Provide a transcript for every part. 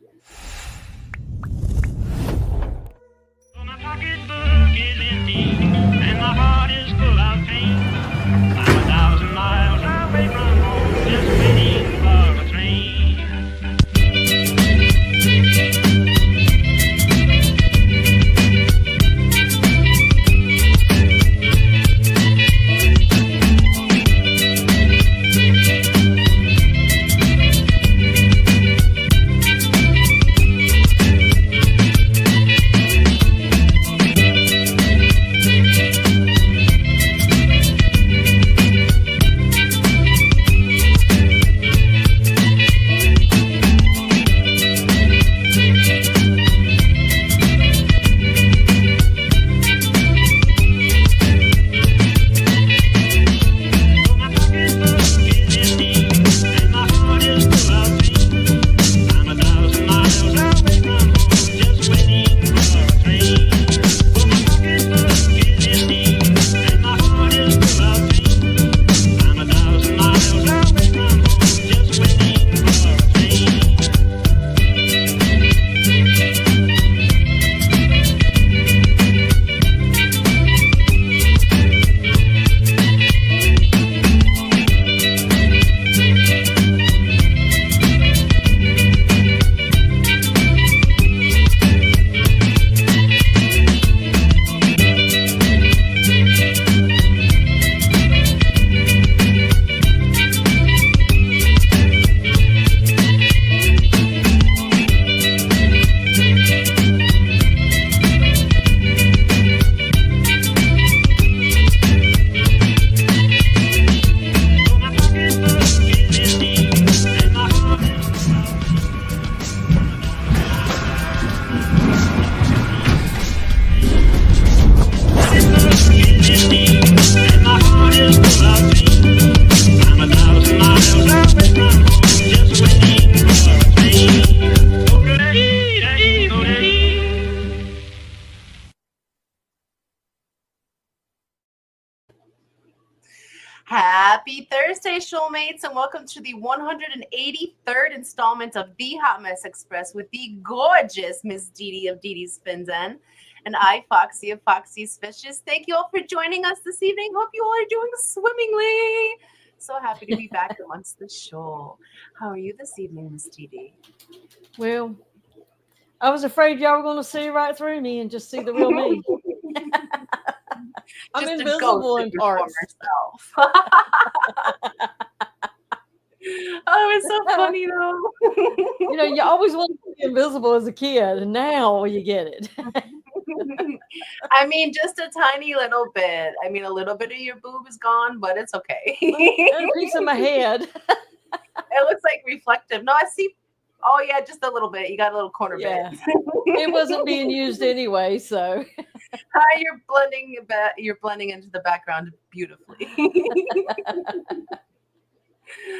My pocketbook is empty and my heart is full of pain. I'm 1,000 miles away from home, just waiting for a train. Happy Thursday, shoalmates, and welcome to the 183rd installment of the Hot Mess Express with the gorgeous Miss Didi of Didi's Spins and I, Foxy of Foxy's Fishes. Thank you all for joining us this evening. Hope you all are doing swimmingly. So happy to be back amongst the shoal. How are you this evening, Miss Didi? Well, I was afraid y'all were going to see right through me and just see the real me. I'm Just a invisible ghost in of your parts. former self. Oh, it's so funny though. You know, you always want to be invisible as a kid, and now you get it. I mean, just a tiny little bit. I mean, a little bit of your boob is gone, but it's okay. And a piece of my head. It looks like reflective. No, I see. Oh yeah, just a little bit. You got a little corner Yeah. bit. It wasn't being used anyway, so. Hi, you're blending into the background beautifully.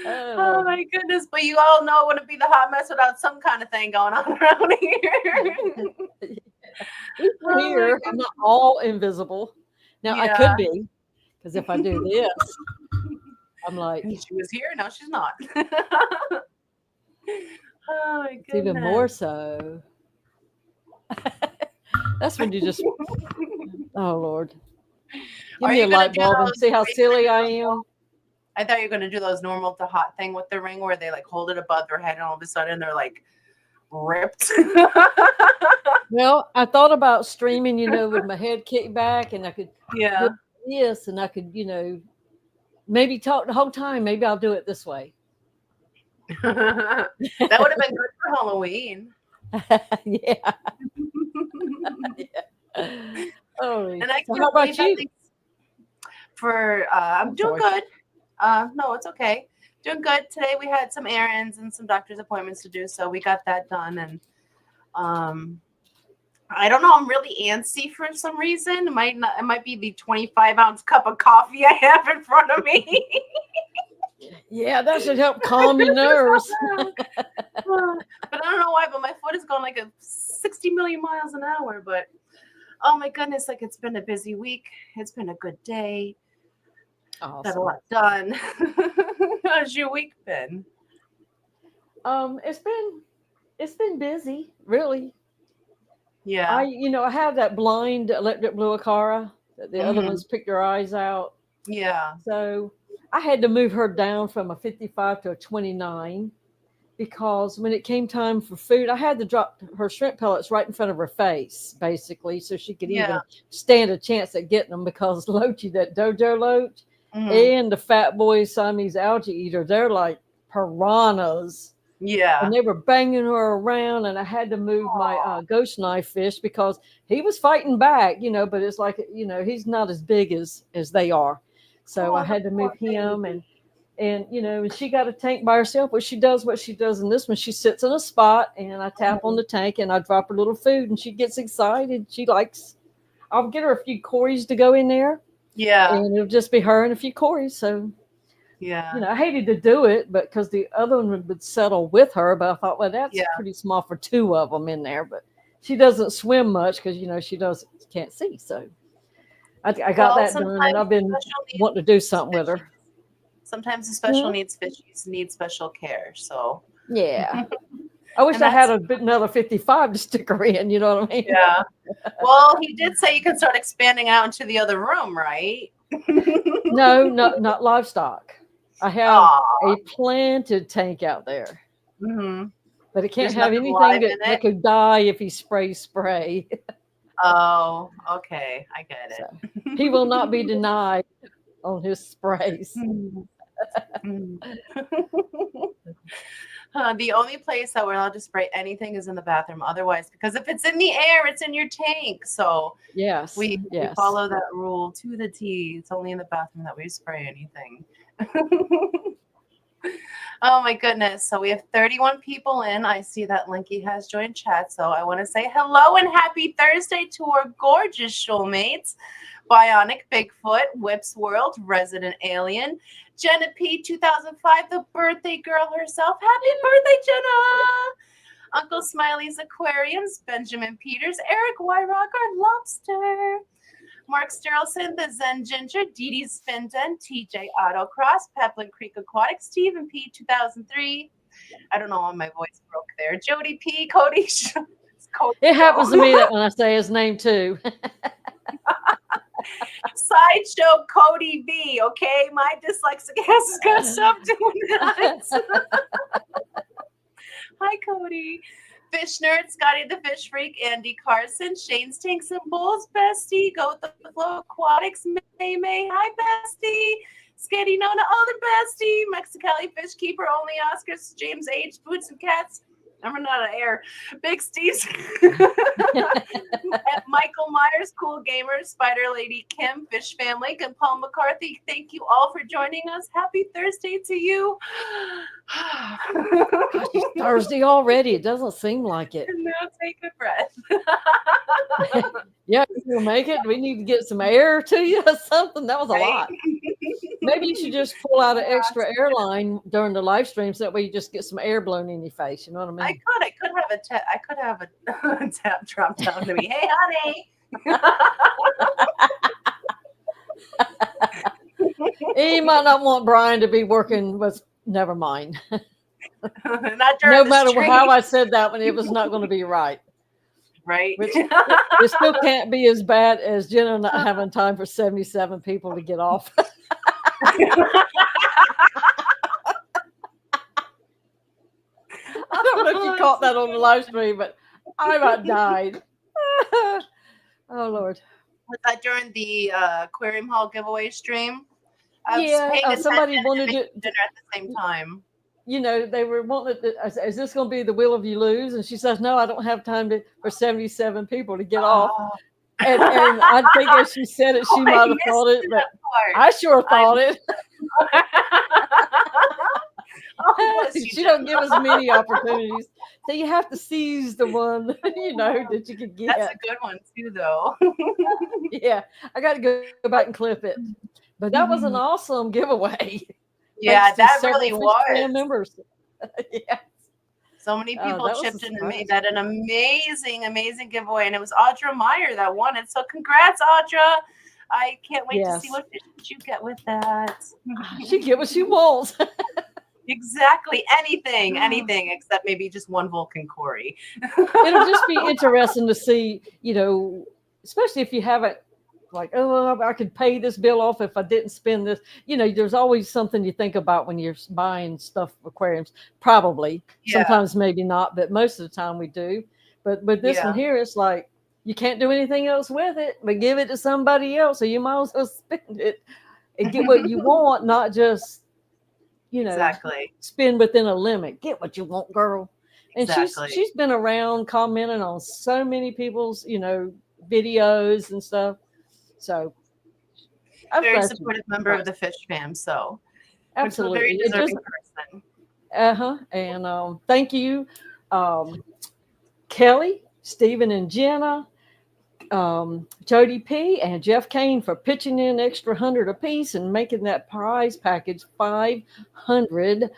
Oh my goodness! But you all know it wouldn't be the hot mess without some kind of thing going on around here. Here, I'm not all invisible. Now I could be, because if I do this, I'm like, she was here, now she's not. Oh my goodness! It's even more so. That's when you just, oh Lord, give me a light bulb and see how silly I am. I thought you were going to do those normal to hot thing with the ring where they like hold it above their head and all of a sudden they're like ripped. Well, I thought about streaming, you know, with my head kicked back and I could do this and I could, you know, maybe talk the whole time. Maybe I'll do it this way. That would have been good for Halloween. Yeah. Oh, and I so how about you? I'm doing good. No, it's okay. Doing good. Today we had some errands and some doctor's appointments to do, so we got that done. And I don't know. I'm really antsy for some reason. It might be the 25-ounce cup of coffee I have in front of me. Yeah, that should help calm your nerves. But I don't know why, but my foot is going like 60 million miles an hour. But oh my goodness, like it's been a busy week. It's been a good day. Awesome. Got a lot How's your week been? It's It's been busy, really. Yeah. I have that blind electric blue Acara. The other Mhm. ones pick your eyes out. Yeah. So I had to move her down from a 55 to a 29 because when it came time for food, I had to drop her shrimp pellets right in front of her face, basically, so she could Yeah. even stand a chance at getting them because Loachy, that Dojo Loach, Mhm. and the Fat Boy Siamese algae eater, they're like piranhas. And Yeah. they were banging her around, and I had to move my Aw. ghost knife fish because he was fighting back, but it's like he's not as big as they are, so I Oh, the had to move poor him, baby. and she got a tank by herself. But she does what she does in this one. She sits in a spot, and I tap on Mhm. the tank, and I drop her little food, and she gets excited. She likes. I'll get her a few cories to go in there, Yeah. and it'll just be her and a few cories. So Yeah. I hated to do it, but because the other one would settle with her, but I thought, well, that's Yeah. pretty small for two of them in there. But she doesn't swim much because she does can't see. So I got Well, that done, and sometimes I've been special wanting to do needs something with fishies. her. Sometimes the special Hmm? needs fishies need special care. So, Yeah, I wish and I had that's another 55 to stick her in. You know what I mean? yeah. Well, he did say you can start expanding out into the other room, right? No, not livestock. I have Aw. a planted tank out there, Hmm. but it can't There's have nothing anything live that, in that it. could die if he sprays spray. Oh, okay. I get So he it. will not be denied on his sprays. Mm, mm. The only place that we're allowed to spray anything is in the bathroom. Otherwise, because if it's in the air, it's in your tank. So Yes, we yes. follow that rule to the T. It's only in the bathroom that we spray anything. Oh my goodness. So we have 31 people in. I see that Linky has joined chat. So I want to say hello and happy Thursday to our gorgeous shoalmates. Bionic Bigfoot, Whips World, Resident Alien, Jenna P 2005, the birthday girl herself. Happy birthday, Jenna! Uncle Smiley's Aquariums, Benjamin Peters, Eric Wyrock, our lobster. Mark Sterlson, the Zen Ginger, Dee Dee Spinton, TJ Autocross, Peplin Creek Aquatics, Stephen P 2003. I don't know why my voice broke there. Jody P, Cody, Cody It happens to Show. me that when I say his name too. Sideshow Cody B. Okay, my dyslexic ass is gonna stop doing that. Hi, Cody. Fish nerd, Scotty the Fish Freak, Andy Carson, Shane's Tanks and Bulls, Bestie, Go with the Flow Aquatics, May May, hi, Bestie. Skitty Nona, other Bestie, Mexicali Fish Keeper, Only Oscars, James H, Boots and Cats. I'm running out of air. Big Steve's, Michael Myers, Cool Gamer, Spider Lady Kim, Fish Family, and Paul McCarthy. Thank you all for joining us. Happy Thursday to you. Gosh, it's Thursday already. It doesn't seem like it. Now take a breath. Yeah, you'll make it. We need to get some air to you or something. That was a Right? lot. Maybe you should just pull out an extra airline during the live stream so that way you just get some air blown in your face. You know what I mean? I could have a tap drop down to me. Hey, honey. You might not want Brian to be working with. Never mind. Not during No the matter stream, how I said that one, it was not going to be right. right? Which it still can't be as bad as Jenna not having time for 77 people to get off. I don't know if you caught that on the live stream, but I about died. Oh Lord. Was that during the aquarium hall giveaway stream? I was Yeah, paying attention somebody and wanted making it. dinner at the same time. They were wanting it. I said, is this going to be the will of you lose? And she says, no, I don't have time for 77 people to get off. Oh, And I think as she said it, she I might have missed thought it, that but part. I sure thought it. Oh, bless you, She don't give us many opportunities. So you have to seize the one, that you could get. That's a good one too, though. Yeah, I got to go back and clip it. But that was an awesome giveaway. Yeah, Thanks to that several really Fish was. Clan members. Yeah. So many people that was chipped a in and made surprise. that an amazing, amazing giveaway. And it was Audra Meyer that won it. So congrats, Audra. I can't wait to see Yes. what fish you get with that. She get what she wants. Exactly. Anything except maybe just one Vulcan Corey. It'll just be interesting to see, especially if you haven't, like, oh, I could pay this bill off if I didn't spend this. There's always something you think about when you're buying stuff for aquariums. Probably. Yeah. Sometimes maybe not, but most of the time we do. But with this one here, it's like you can't do anything else with it but give it to somebody else. So you might as well spend it and get what you want, not just, Exactly. spend within a limit. Get what you want, girl. And Exactly. she's been around commenting on so many people's, videos and stuff. So Very supportive member of the Fish Fam. So absolutely, very deserving person. And thank you, Kelly, Stephen, and Jenna, Jody P, and Jeff Kane for pitching in extra $100 apiece and making that prize package $500.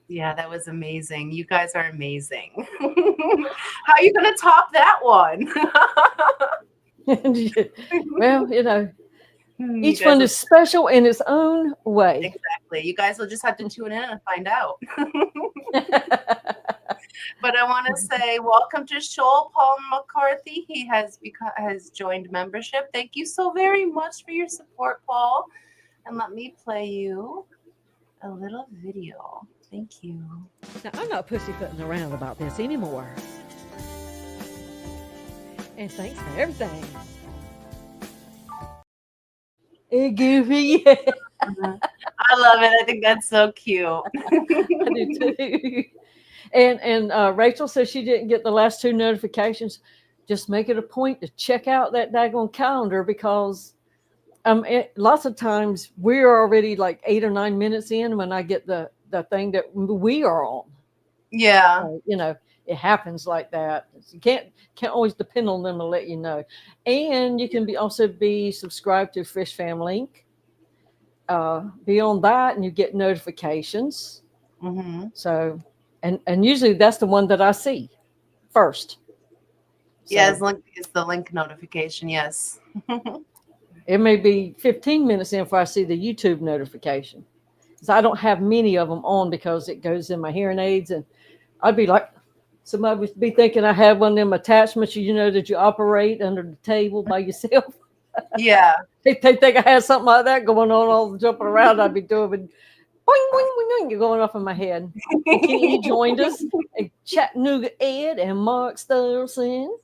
Yeah, that was amazing. You guys are amazing. How are you going to top that one? Well, each one is special in its own way. Exactly. You guys will just have to tune in and find out. But I want to say welcome to Shoal Paul McCarthy. He has joined membership. Thank you so very much for your support, Paul. And let me play you a little video. Thank you. Now, I'm not pussyfooting around about this anymore. And thanks for everything. Hey, Goofy. I love it. I think that's so cute. I do too. And Rachel says she didn't get the last 2 notifications. Just make it a point to check out that daggone calendar because lots of times we're already like 8 or 9 minutes in when I get the thing that we are on. Yeah. It happens like that. You can't always depend on them to let you know. And you can also be subscribed to Fish Fam Link. Be on that and you get notifications. Mm-hmm. So, and usually that's the one that I see first. So, yeah, it's the link notification. Yes. It may be 15 minutes in before I see the YouTube notification. So I don't have many of them on because it goes in my hearing aids, and I'd be like, somebody would be thinking I have one of them attachments, that you operate under the table by yourself. Yeah. They think I had something like that going on, all jumping around. I'd be doing boing, boing, boing, boing, going off in my head. He joined us, Chattanooga Ed and Mark Sturlson.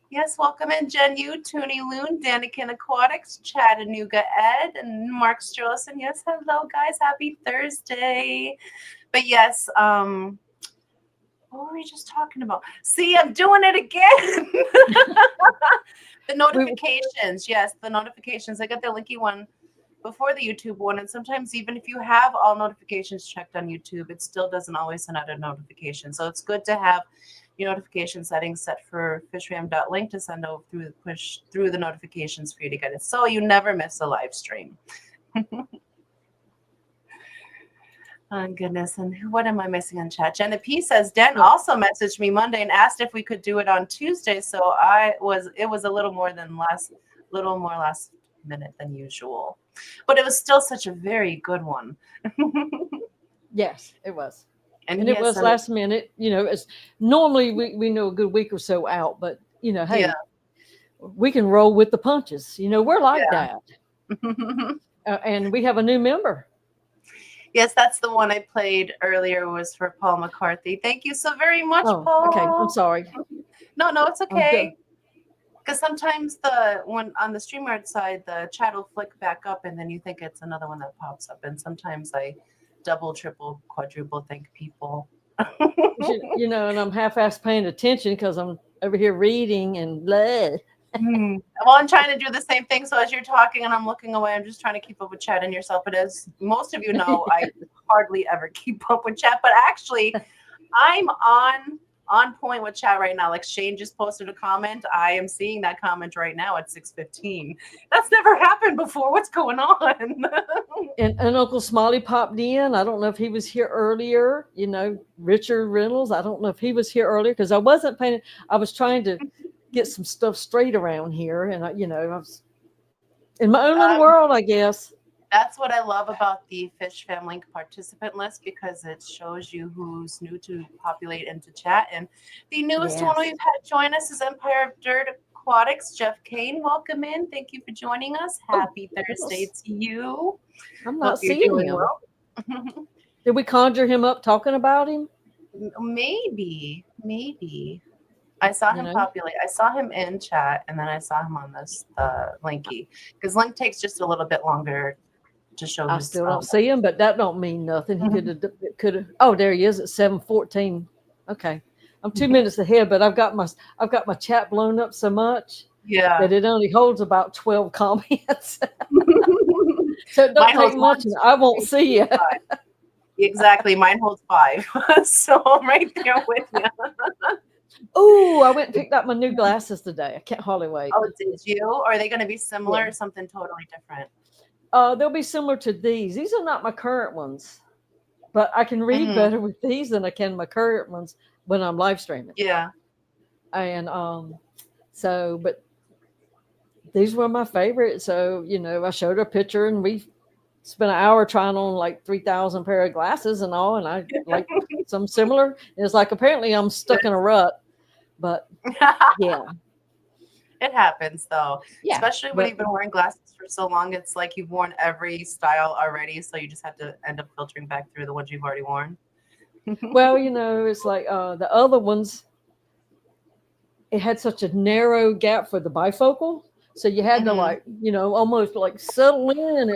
Yes, welcome in Jen Yu, Toonie Loon, Danikin Aquatics, Chattanooga Ed, and Mark Sturlson. Yes, hello guys, happy Thursday. But yes, what were we just talking about? See, I'm doing it again. The notifications, yes, the notifications. I got the linky one before the YouTube one, and sometimes even if you have all notifications checked on YouTube, it still doesn't always send out a notification. So it's good to have your notification settings set for fishfam.link to send over push through the notifications for you to get it, so you never miss a live stream. Oh goodness, and what am I missing in chat? Jenna P says Den also messaged me Monday and asked if we could do it on Tuesday. So it was a little more last minute than usual, but it was still such a very good one. Yes, it was. And yes, it was last minute. It's normally we know a good week or so out, but hey, we can roll with the punches. We're like that. And we have a new member. Yes, that's the one I played earlier, was for Paul McCarthy. Thank you so very much, Paul. Okay, I'm sorry. No, it's okay. Because sometimes when on the StreamYard side, the chat will flick back up and then you think it's another one that pops up. And sometimes I double, triple, quadruple think people. And I'm half-assed paying attention because I'm over here reading and blah. Well, I'm trying to do the same thing. So as you're talking and I'm looking away, I'm just trying to keep up with chat and yourself. But as most of you know, I hardly ever keep up with chat. But actually, I'm on point with chat right now. Like Shane just posted a comment. I am seeing that comment right now at 6:15. That's never happened before. What's going on? and Uncle Smiley popped in. I don't know if he was here earlier. Richard Reynolds. I don't know if he was here earlier because I wasn't paying. I was trying to get some stuff straight around here, and I was in my own little world, I guess. That's what I love about the Fish Fam Link participant list, because it shows you who's new to populate into chat. And the newest one Yes. we've had join us is Empire of Dirt Aquatics. Jeff Kane, welcome in. Thank you for joining us. Happy Thursday to you. I'm not Hope you're seeing doing him. well. Did we conjure him up talking about him? Maybe. I saw him populate. I saw him in chat, and then I saw him on this Linky, because Link takes just a little bit longer to show. I still don't see him, but that don't mean nothing. He could have. Oh, there he is at 7:14. Okay, I'm 2 minutes ahead, but I've got my chat blown up so much that it only holds about 12 comments. So it don't take much, and I won't see you. Exactly, mine holds 5, so I'm right there with you. Oh, I went and picked up my new glasses today. I can't hardly wait. Oh, did you? Or are they going to be similar or something totally different? They'll be similar to these. These are not my current ones, but I can read better with these than I can my current ones when I'm live streaming. Yeah. And but these were my favorite. So, I showed her a picture, and we spent an hour trying on like 3,000 pair of glasses and all. And I like some similar. It's like, apparently I'm stuck in a rut, but yeah. It happens though, Yeah, especially when you've been wearing glasses for so long. It's like you've worn every style already, so you just have to end up filtering back through the ones you've already worn. Well, it's like the other ones, it had such a narrow gap for the bifocal, so you had to like, almost like settle in.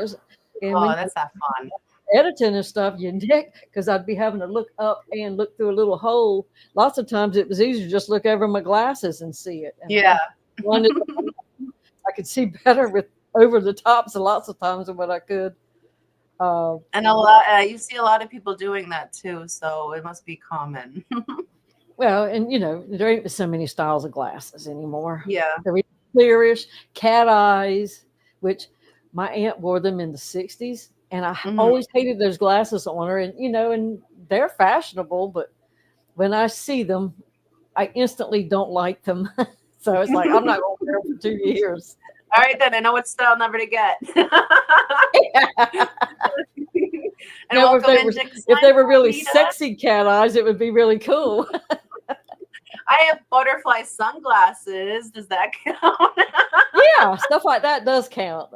That's not fun. Editing and stuff, because I'd be having to look up and look through a little hole. Lots of times it was easier to just look over my glasses and see it. And I could see better with over the tops lots of times than what I could. And a lot, you see a lot of people doing that too, so it must be common. Well, and there ain't so many styles of glasses anymore. Yeah, they're clearish, cat eyes, which my aunt wore them in the 60s, and I always hated those glasses on her. And and they're fashionable, but when I see them, I instantly don't like them. So it's like, I'm not going to wear them for 2 years. All right, then I know what style number to get. And now, if they were really sexy cat eyes, it would be really cool. I have butterfly sunglasses. Does that count? Yeah, stuff like that does count.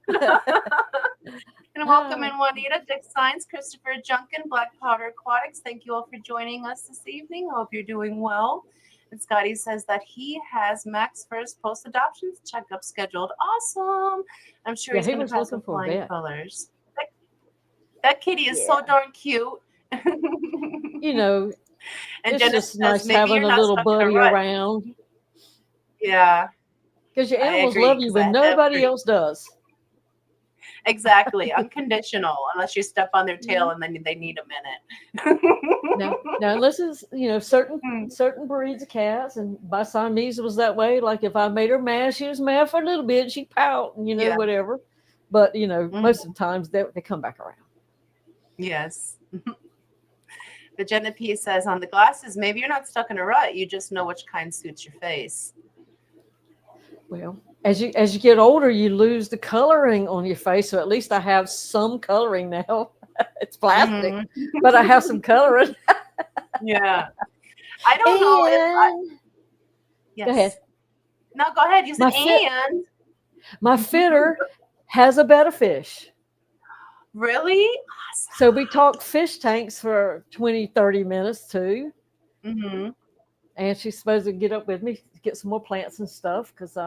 And welcome in Juanita, Dick Science, Christopher Junkin, Black Powder Aquatics. Thank you all for joining us this evening. Hope you're doing well. And Scotty says that he has Mac's first post-adoption checkup scheduled. Awesome. I'm sure he's going to have some flying colors. That kitty is so darn cute. And it's just nice having a little buddy around. Yeah. Because your animals love you when nobody else does. Exactly. Unconditional, unless you step on their tail and then they need a minute. Now unless it's, certain breeds of cats, and my Siamese was that way. Like if I made her mad, she was mad for a little bit. She'd pout and, whatever. But, most of the times they come back around. Yes. The Jenna P says on the glasses, maybe you're not stuck in a rut. You just know which kind suits your face. Well, as you get older, you lose the coloring on your face. So at least I have some coloring now. It's plastic, but I have some coloring. Yeah. I don't know if yes. Go ahead. No, go ahead. You said my fitter has a betta fish. Really? Awesome. So we talked fish tanks for 20, 30 minutes too. Mm-hmm. And she's supposed to get up with me to get some more plants and stuff. Because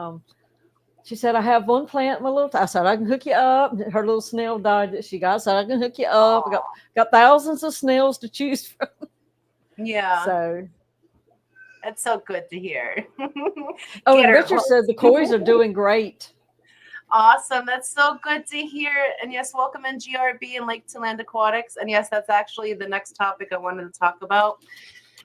she said, I have one plant in my little, I said, I can hook you up. Her little snail died that she got. I said, I can hook you up. I got thousands of snails to choose from. Yeah. So. That's so good to hear. And Richard said the koi's are doing great. Awesome. That's so good to hear. And yes, welcome in GRB and Lake to Land Aquatics. And yes, that's actually the next topic I wanted to talk about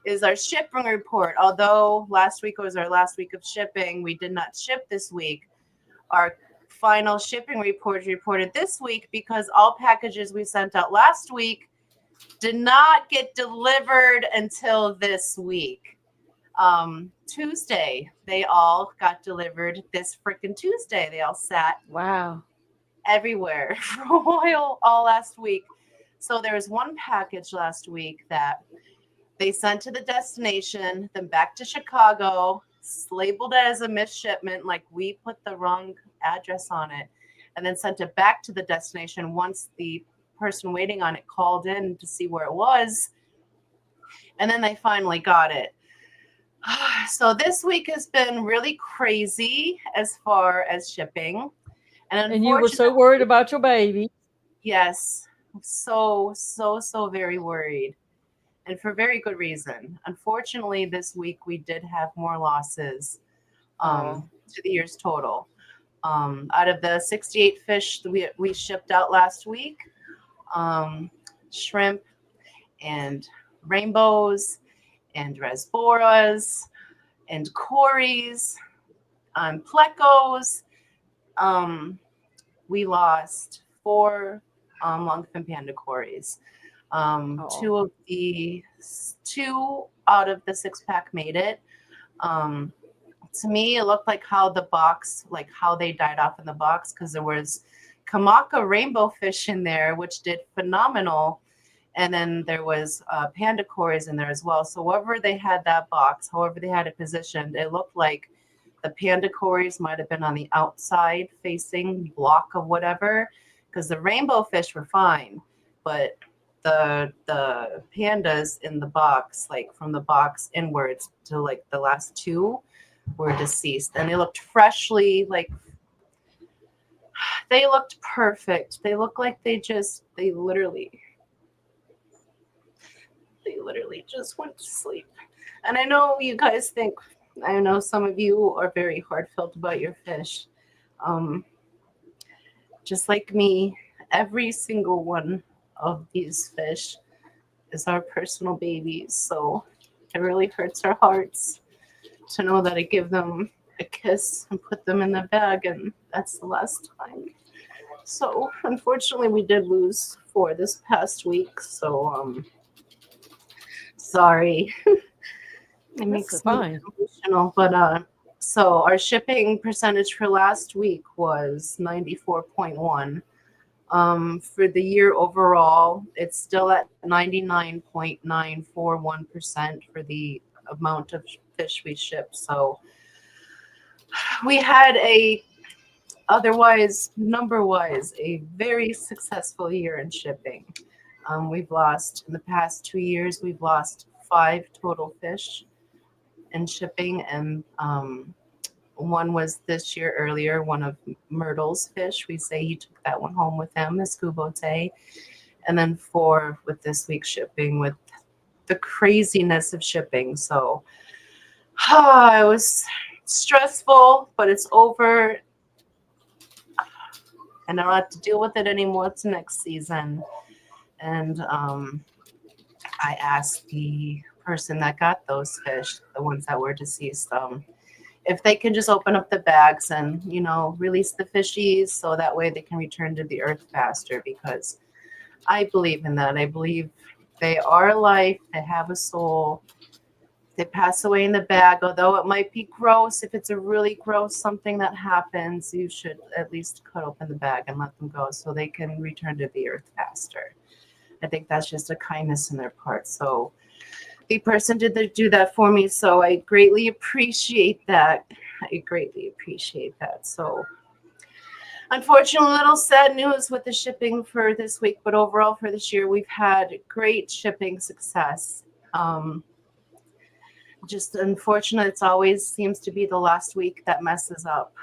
is our shipping report. Although last week was our last week of shipping, we did not ship this week. Our final shipping report is reported this week because all packages we sent out last week did not get delivered until this week. Tuesday, they all got delivered this freaking Tuesday. They all sat. Wow. everywhere for a while all last week. So there was one package last week that they sent to the destination, then back to Chicago, labeled it as a missed shipment, like we put the wrong address on it, and then sent it back to the destination once the person waiting on it called in to see where it was. And then they finally got it. So this week has been really crazy as far as shipping. And you were so worried about your baby. Yes. So very worried. And for very good reason. Unfortunately, this week we did have more losses to the year's total. Out of the 68 fish that we shipped out last week, shrimp and rainbows and rasboras and cories, plecos, we lost 4 longfin panda cories. Two out of the 6-pack made it. To me, it looked like how they died off in the box, because there was Kamaka rainbow fish in there, which did phenomenal. And then there was panda cories in there as well. So however they had that box, however they had it positioned, it looked like the panda cories might have been on the outside facing block of whatever, because the rainbow fish were fine, but the pandas in the box, like from the box inwards to like the last 2, were deceased, and they looked freshly, like they looked perfect. They looked like they literally just went to sleep. And I know you guys think, I know some of you are very heartfelt about your fish. Just like me, every single one of these fish is our personal babies. So it really hurts our hearts to know that I give them a kiss and put them in the bag, and that's the last time. So unfortunately, we did lose 4 this past week. So sorry. It makes me emotional, but so our shipping percentage for last week was 94.1. For the year overall, it's still at 99.941% for the amount of fish we shipped. So we had otherwise, number-wise, a very successful year in shipping. We've lost, in the past 2 years, we've lost 5 total fish in shipping, and one was this year earlier, one of Myrtle's fish. We say he took that one home with him, the scubote. And then 4 with this week's shipping, with the craziness of shipping. So it was stressful, but it's over. And I don't have to deal with it anymore. It's next season. And I asked the person that got those fish, the ones that were deceased, if they can just open up the bags and, release the fishies so that way they can return to the earth faster, because I believe in that. I believe they are life. They have a soul. They pass away in the bag, although it might be gross. If it's a really gross something that happens, you should at least cut open the bag and let them go so they can return to the earth faster. I think that's just a kindness on their part. So the person did do that for me, so I greatly appreciate that. So unfortunately, a little sad news with the shipping for this week, but overall for this year, we've had great shipping success. Just unfortunate, it always seems to be the last week that messes up.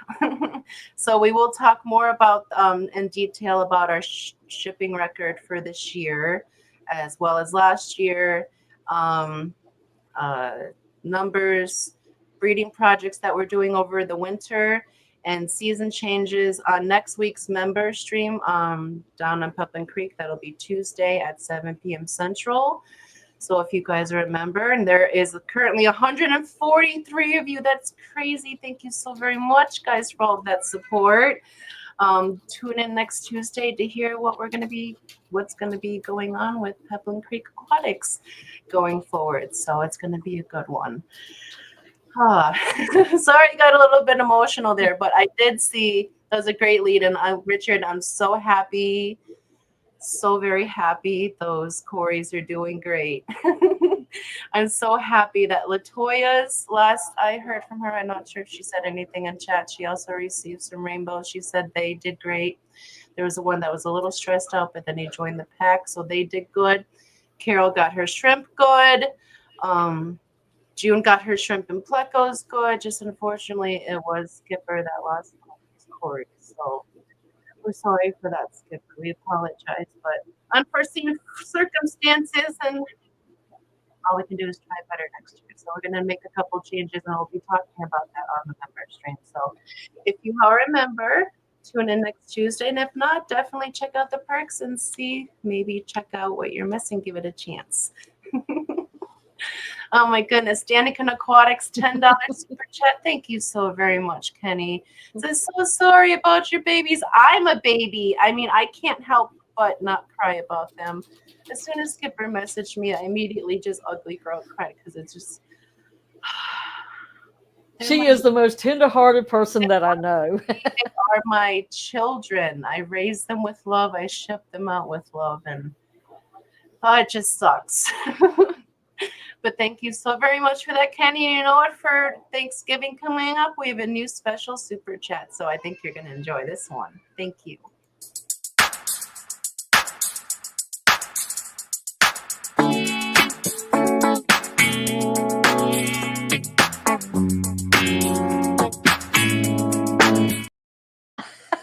So we will talk more about in detail about our shipping record for this year, as well as last year, numbers, breeding projects that we're doing over the winter, and season changes on next week's member stream down on Pepin Creek. That'll be Tuesday at 7 p.m. Central. So if you guys are a member, and there is currently 143 of you, that's crazy. Thank you so very much, guys, for all of that support. Tune in next Tuesday to hear what's going to be going on with Pepin Creek Aquatics going forward. So it's going to be a good one. Sorry, I got a little bit emotional there, but I did see That was a great lead. And Richard, I'm so happy, so very happy. Those Corys are doing great. I'm so happy that Latoya's last I heard from her, I'm not sure if she said anything in chat. She also received some rainbows. She said they did great. There was the one that was a little stressed out, but then he joined the pack, so they did good. Carol got her shrimp good. June got her shrimp and plecos good. Just unfortunately, it was Skipper that lost Corey. So we're sorry for that, Skipper. We apologize, but unforeseen circumstances, and all we can do is try better next year. So we're going to make a couple changes, and we'll be talking about that on the member stream. So if you are a member, tune in next Tuesday, and if not, definitely check out the perks and see, maybe check out what you're missing. Give it a chance. Oh my goodness, Danica Aquatics, $10 super chat. Thank you so very much, Kenny. Says, so sorry about your babies. I'm a baby. I mean, I can't help but not cry about them. As soon as Skipper messaged me, I immediately just ugly girl cried because it's just. She is the most tender-hearted person that I know. They are my children. I raise them with love. I ship them out with love, and it just sucks. But thank you so very much for that, Kenny. You know what? For Thanksgiving coming up, we have a new special super chat, so I think you're going to enjoy this one. Thank you.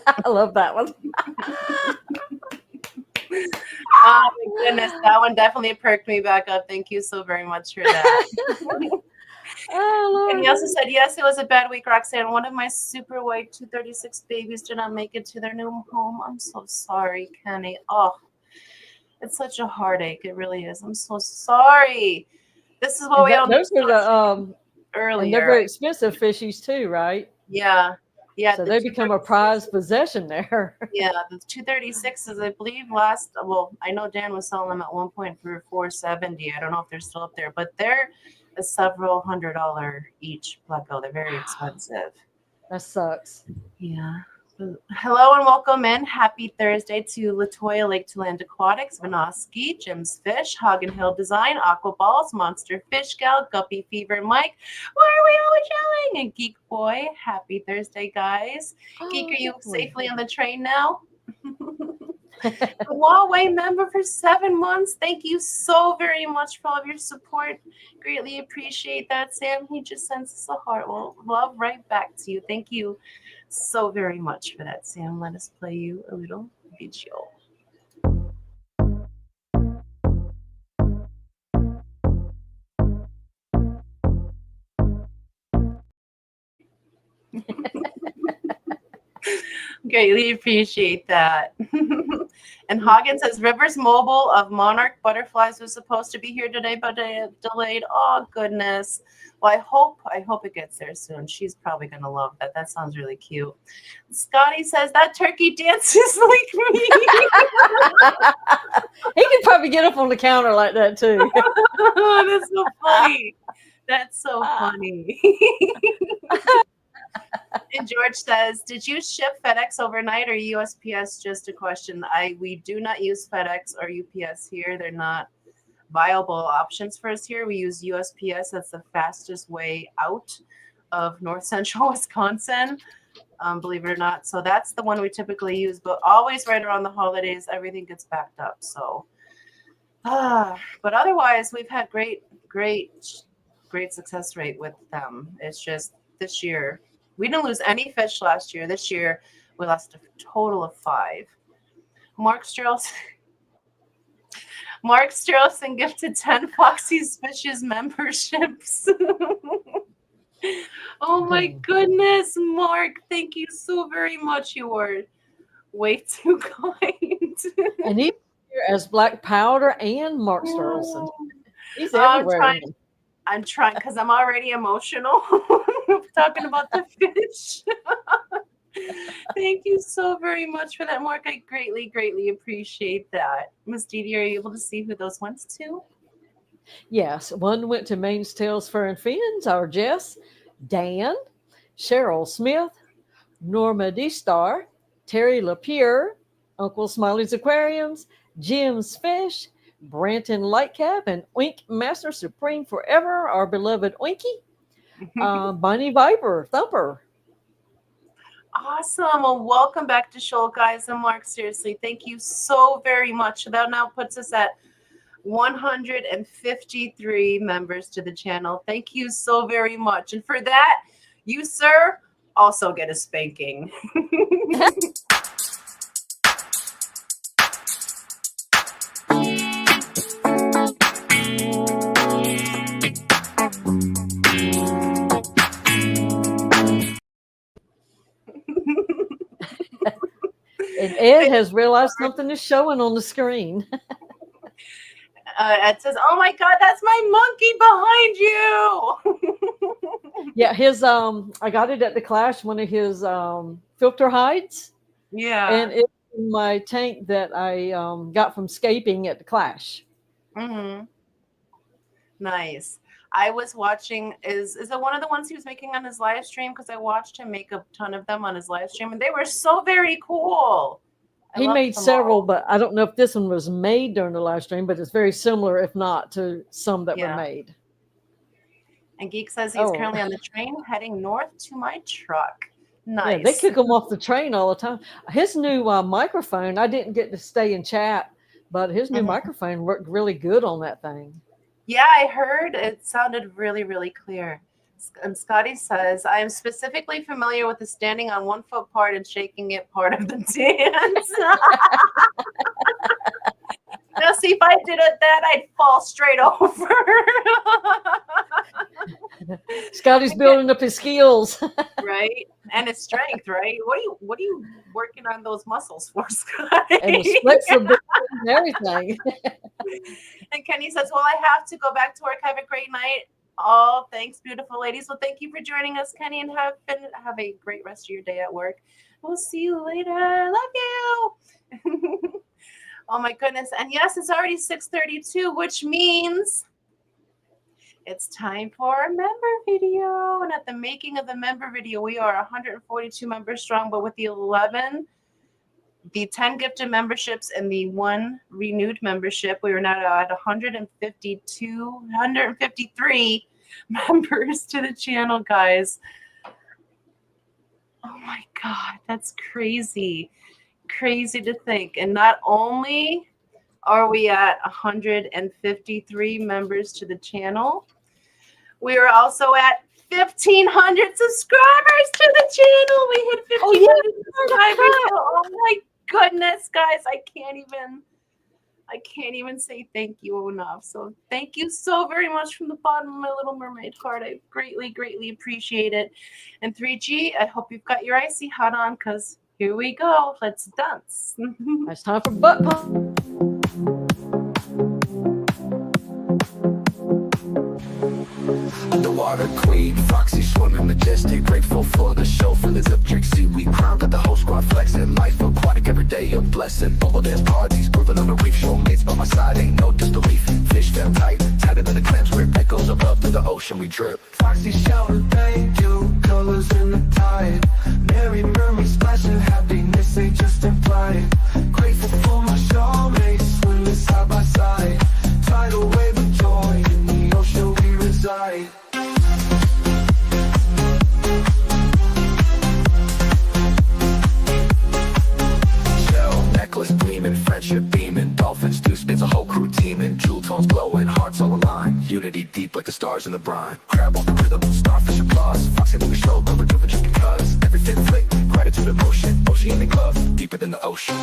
I love that one. Oh my goodness, that one definitely perked me back up. Thank you so very much for that. Oh, and he also said, yes, it was a bad week, Roxanne. One of my super white 236 babies did not make it to their new home. I'm so sorry, Kenny. Oh, it's such a heartache. It really is. I'm so sorry. This is what we all those are the earlier. And they're very expensive fishies too, right? Yeah. Yeah. So they become a prized possession there. Yeah, the 236s, I believe I know Dan was selling them at one point for $470. I don't know if they're still up there, but they're a several $100 each pleco. They're very expensive. That sucks. Yeah. Hello and welcome in. Happy Thursday to Latoya Lake to Land Aquatics, Vinoski, Jim's Fish, Hagen Hill Design, Aqua Balls, Monster Fish Gal, Guppy Fever, Mike. Why are we always yelling? And Geek Boy. Happy Thursday, guys. Geek, are you safely on the train now? A Huawei member for 7 months. Thank you so very much for all of your support. Greatly appreciate that, Sam. He just sends us a heart. Well, love right back to you. Thank you so very much for that, Sam. Let us play you a little video. Greatly appreciate that. And Hagen says Rivers Mobile of Monarch Butterflies was supposed to be here today, but delayed. Oh goodness. Well, I hope it gets there soon. She's probably gonna love that. That sounds really cute. Scotty says that turkey dances like me. He can probably get up on the counter like that too. That's so funny. That's so funny. And George says, did you ship FedEx overnight or USPS? Just a question. We do not use FedEx or UPS here. They're not viable options for us here. We use USPS. That's the fastest way out of north central Wisconsin, believe it or not. So that's the one we typically use, but always right around the holidays, everything gets backed up. So, but otherwise, we've had great success rate with them. It's just this year, we didn't lose any fish last year. This year, we lost a total of 5. Mark Strossen gifted 10 Foxy's Fishes memberships. Oh my goodness, Mark. Thank you so very much. You are way too kind. And he's here as Black Powder and Mark Strossen. He's everywhere. I'm trying because I'm already emotional talking about the fish. Thank you so very much for that, Mark. I greatly appreciate that. Miss Didi, are you able to see who those went to? Yes, one went to Maine's Tails Fur and Fins, our Jess, Dan, Cheryl Smith, Norma D. Star, Terry Lapierre, Uncle Smiley's Aquariums, Jim's Fish, Branton Lightcap, and Oink Master Supreme Forever, our beloved Oinky, Bonnie Viper, Thumper. Awesome. Well, welcome back to Shoal, guys. And Mark, seriously, thank you so very much. That now puts us at 153 members to the channel. Thank you so very much. And for that, you, sir, also get a spanking. And Ed has realized something is showing on the screen. Ed says, "Oh my God, that's my monkey behind you." Yeah, his I got it at the Clash, one of his filter hides. Yeah. And it's in my tank that I got from scaping at the Clash. Mm-hmm. Nice. I was watching, is it one of the ones he was making on his live stream? Because I watched him make a ton of them on his live stream, and they were so very cool. He made several, but I don't know if this one was made during the live stream, but it's very similar, if not, to some that were made. And Geek says he's currently on the train heading north to my truck. Nice. Yeah, they kick him off the train all the time. His new microphone, I didn't get to stay and chat, but his new microphone worked really good on that thing. Yeah, I heard it sounded really, really clear. And Scotty says, I am specifically familiar with the standing on 1 foot part and shaking it part of the dance. Now, see, if I did it that, I'd fall straight over. Scotty's building up his skills. Right? And his strength, right? What are you working on those muscles for, Scotty? And the flexibility and everything. And Kenny says, well, I have to go back to work. Have a great night. Oh, thanks, beautiful ladies. Well, thank you for joining us, Kenny, and have a great rest of your day at work. We'll see you later. Love you. Oh, my goodness. And yes, it's already 6:32, which means it's time for a member video. And at the making of the member video, we are 142 members strong, but with the 10 gifted memberships and the 1 renewed membership, we are now at 153 members to the channel, guys. Oh my God, that's crazy. Crazy to think. And not only are we at 153 members to the channel, we are also at 1,500 subscribers to the channel. We hit 1,500 subscribers. Oh my goodness, guys, I can't even say thank you enough. So thank you so very much from the bottom of my little mermaid heart. I greatly, greatly appreciate it. And 3G, I hope you've got your icy hot on, because here we go. Let's dance. It's time for butt pump. Underwater queen, foxy swimming majestic, grateful for the show, for the zip trick, seaweed crown, got the whole squad flexing, life aquatic, every day a blessing, bubble dance parties, grooving on the reef, shoalmates by my side, ain't no disbelief, fish fell tight, tighter than the clams, where it goes above through the ocean we drip. Foxy shower, thank you, colors in the tide, merry mermaid splashing, happiness ain't just implied, grateful for my shoalmates, swimming side by side, tidal wave of joy, in the ocean we reside. Gleaming, friendship beaming, dolphins do spins, a whole crew teaming, jewel tones glowing, hearts all aligned, unity deep like the stars in the brine, crab on the rhythm, starfish applause, foxy movie show, number driven just because, everything flick, gratitude emotion, oceanic love, deeper than the ocean.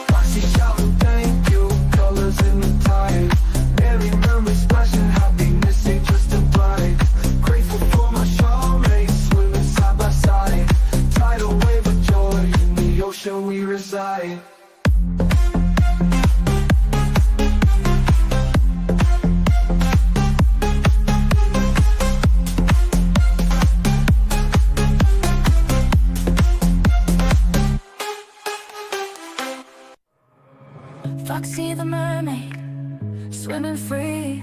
Foxy shout, thank you, colors in the tide, merry mermaid splashing, happiness ain't just implied. Tidal wave of joy, in the ocean we reside. Foxy the mermaid, swimming free,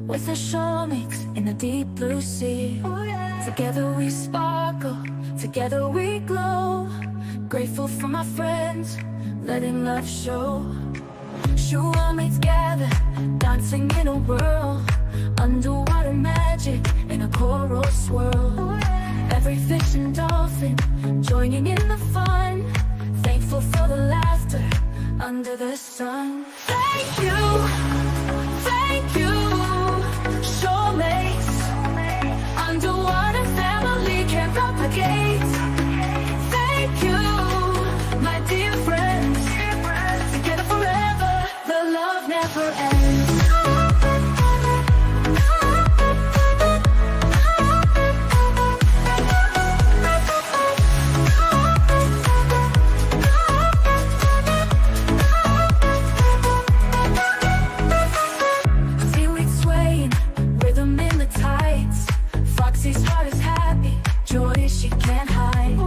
with the shoalmates in the deep blue sea. Together we sparkle, together we glow. Grateful for my friends, letting love show. Shoalmates gather, dancing in a whirl. Underwater magic in a coral swirl. Every fish and dolphin joining in the fun. Thankful for the laughter under the sun. Thank you, shoalmates. Underwater family can't replicate. Thank you, my dear friends. Together forever, the love never ends. Seaweed swaying, rhythm in the tides. Foxy's heart is happy, joy she can't hide.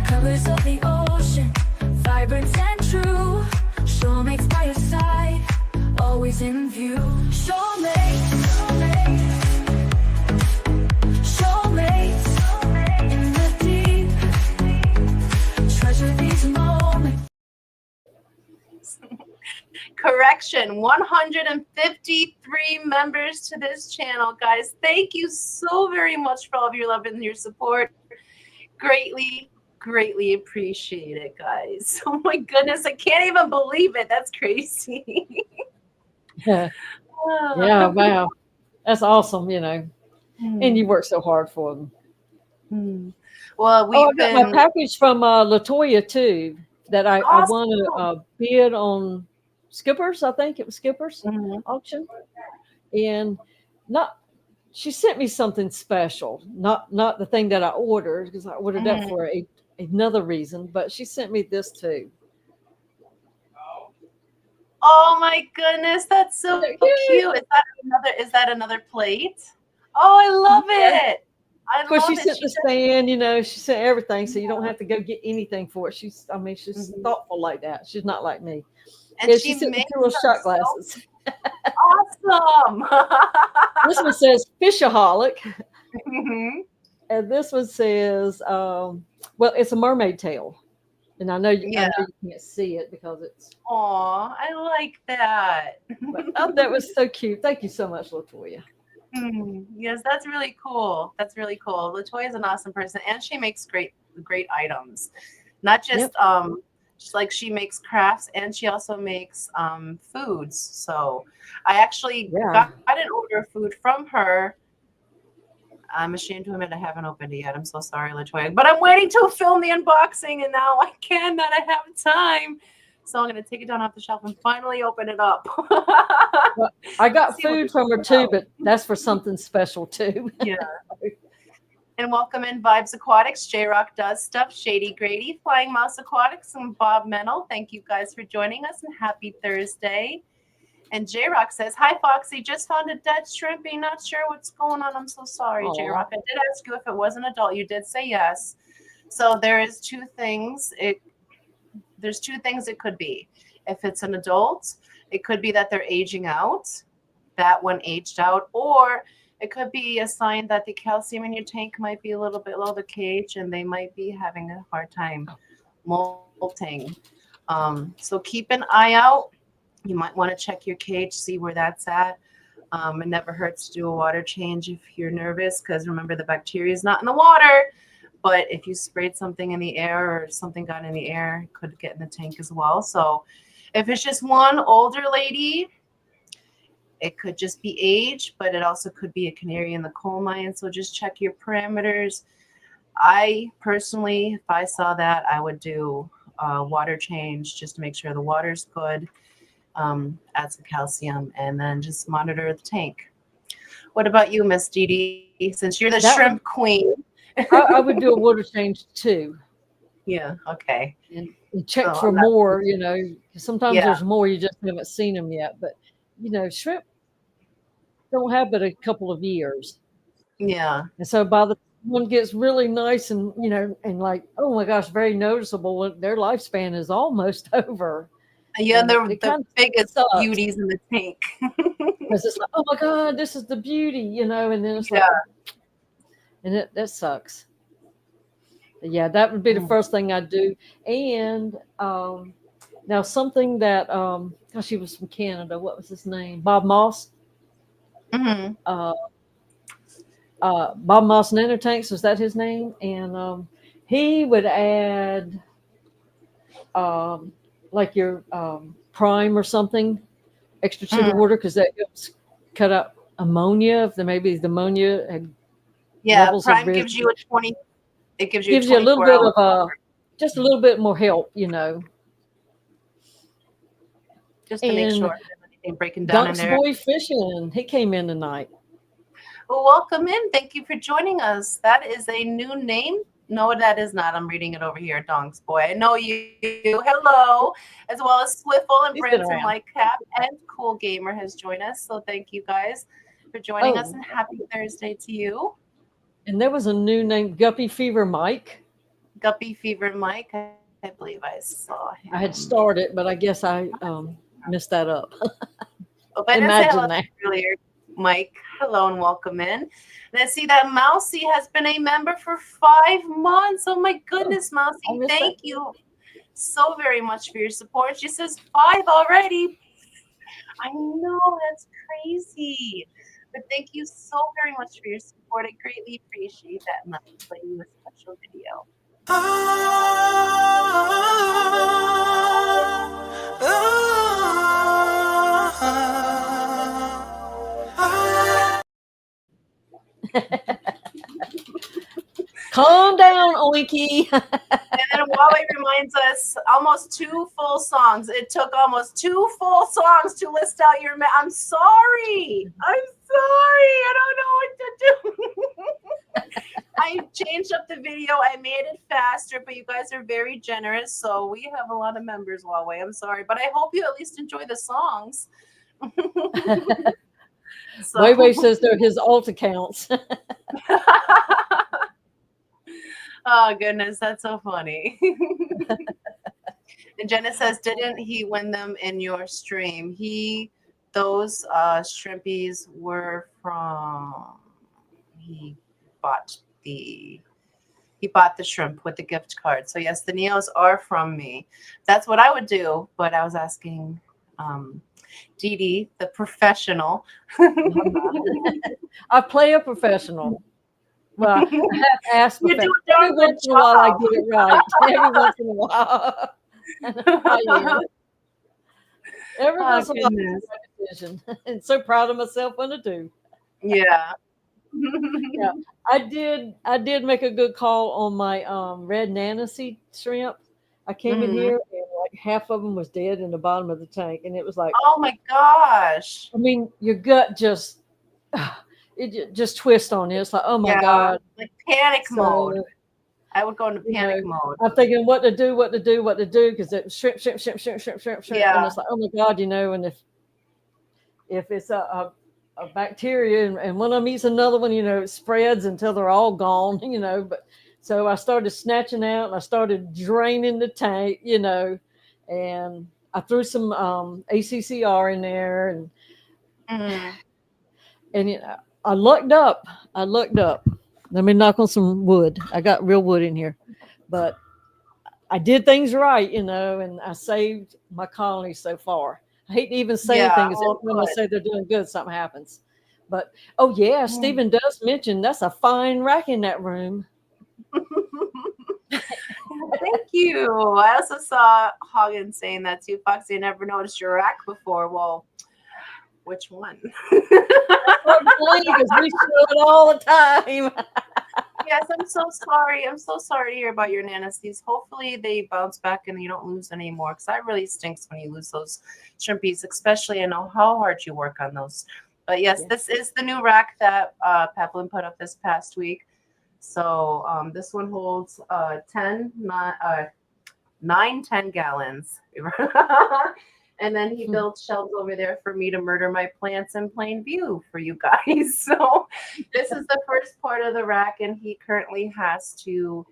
Colors of the ocean, vibrant and true. Shoalmates by your side, always in view. Shoalmates, shoalmates, in the deep. Treasure these moments. Correction, 153 members to this channel, guys. Thank you so very much for all of your love and your support. Greatly appreciate it, guys. Oh my goodness, I can't even believe it. That's crazy. Yeah, wow. That's awesome, And you work so hard for them. Well, I we've got my been package from Latoya too. That I won awesome. a bid on Skippers. I think it was Skippers Mhm. auction, and she sent me something special. Not the thing that I ordered, because I ordered that for another reason. But she sent me this too. Oh my goodness, that's so cute. Is that another plate? Oh, I love it. Of course, she sent the stand, she sent everything, so you don't have to go get anything for it. She's thoughtful like that. She's not like me. And Yeah, she sent me 2 little shot glasses. Awesome. This one says Fishaholic, Mhm. and this one says, it's a mermaid tail. And I know you can't see it because it's. Aw, I like that. But, that was so cute. Thank you so much, Latoya. Yes, that's really cool. That's really cool. Latoya is an awesome person, and she makes great items. Not just just like she makes crafts, and she also makes foods. So I actually got an order of food from her. I'm ashamed to admit I haven't opened it yet. I'm so sorry, Latoya. But I'm waiting to film the unboxing, and now I have time. So I'm going to take it down off the shelf and finally open it up. Well, I got food from her too, but that's for something special too. Yeah. And welcome in Vibes Aquatics, J-Rock Does Stuff, Shady Grady, Flying Mouse Aquatics, and Bob Mennel. Thank you guys for joining us, and happy Thursday. And J-Rock says, hi, Foxy, just found a dead shrimpy. Not sure what's going on. I'm so sorry, J-Rock. I did ask you if it was an adult. You did say yes. So there is 2 things. There's 2 things it could be. If it's an adult, it could be that they're aging out. That one aged out. Or it could be a sign that the calcium in your tank might be a little bit low the pH, and they might be having a hard time molting. So keep an eye out. You might want to check your cage, see where that's at. It never hurts to do a water change if you're nervous, because remember, the bacteria is not in the water. But if you sprayed something in the air or something got in the air, it could get in the tank as well. So if it's just one older lady, it could just be age, but it also could be a canary in the coal mine. So just check your parameters. I personally, if I saw that, I would do a water change just to make sure the water's good. Add some calcium, and then just monitor the tank. What about you, Miss Didi? Since you're the shrimp queen. I would do a water change too. Yeah, okay. And check for more, sometimes there's more, you just haven't seen them yet. But, shrimp don't have but a couple of years. Yeah. And so by the one gets really nice and, and like, oh my gosh, very noticeable, their lifespan is almost over. Yeah, they're the biggest beauties in the tank. because it's like, oh my God, this is the beauty, you know, and then it's like, and that sucks. But yeah, that would be the first thing I'd do. And now something that, gosh, he was from Canada. What was his name? Bob Moss. Mm-hmm. Bob Moss Nano Tanks, was that his name? And he would add like your prime or something extra to the water because that helps cut out ammonia. If maybe the ammonia had levels Prime of gives you a 20. It gives you gives you a little 24 bit hour of just a little bit more help, you know. just to make sure that anything breaking down in Dunk's there. Boy Fishing, he came in tonight. Well, welcome in. Thank you for joining us. That is a new name. No, that is not. I'm reading it over here, Donk's Boy. I know you. Hello, as well as Swiffle and He's been Branson around. Lightcap and Cool Gamer has joined us. So thank you guys for joining us, and happy Thursday to you. And there was a new name, Guppy Fever Mike. Guppy Fever Mike, I believe I saw him. I had started, but I guess I messed that up. Oh, but I didn't say hello Imagine that. earlier, Mike. Hello and welcome in. And I see that Mousy has been a member for 5 months. Oh my goodness, Mousy. Thank you so very much for your support. She says 5 already. I know, that's crazy. But thank you so very much for your support. I greatly appreciate that. And I'll play you a special video. Calm down, Oinky. And then Huawei reminds us almost 2 full songs. It took almost 2 full songs to list out your. I'm sorry. I don't know what to do. I changed up the video. I made it faster, but you guys are very generous. So we have a lot of members, Huawei. I'm sorry, but I hope you at least enjoy the songs. Weiwei says they're his alt accounts. Oh goodness, that's so funny. And Jenna says, didn't he win them in your stream? Those shrimpies were from. He bought the shrimp with the gift card. So yes, the Neos are from me. That's what I would do. But I was asking Didi, the professional. I play a professional. Well, I have to ask You do every a once in a while I get it right. Every once in a while. Every once in a while I make a decision. And so proud of myself when I do. Yeah. Yeah. I did make a good call on my red Nancy shrimp. I came in here and like half of them was dead in the bottom of the tank. And it was like, oh my gosh. I mean, your gut just just twists on you. It's like, oh my God. Like panic mode. I would go into panic mode. I'm thinking what to do, because it's shrimp. Yeah. And it's like, oh my God, you know, and if it's a bacteria and one of them eats another one, you know, it spreads until they're all gone, you know. But so I started snatching out and I started draining the tank, you know, and I threw some ACCR in there and you know, I looked up. Let me knock on some wood. I got real wood in here, but I did things right, you know, and I saved my colony so far. I hate to even say anything because every time I say they're doing good, something happens. But Stephen does mention that's a fine rack in that room. Thank you. I also saw Hagen saying that too. Foxy, I never noticed your rack before. Well, which one? Because we show it all the time. Yes, I'm so sorry. I'm so sorry to hear about your Nanasties. Hopefully they bounce back and you don't lose any more, because that really stinks when you lose those shrimpies, especially I know how hard you work on those. But yes, this is the new rack that Peplin put up this past week. So this one holds 10 gallons. And then he built shelves over there for me to murder my plants in plain view for you guys. So this is the first part of the rack, and he currently has to,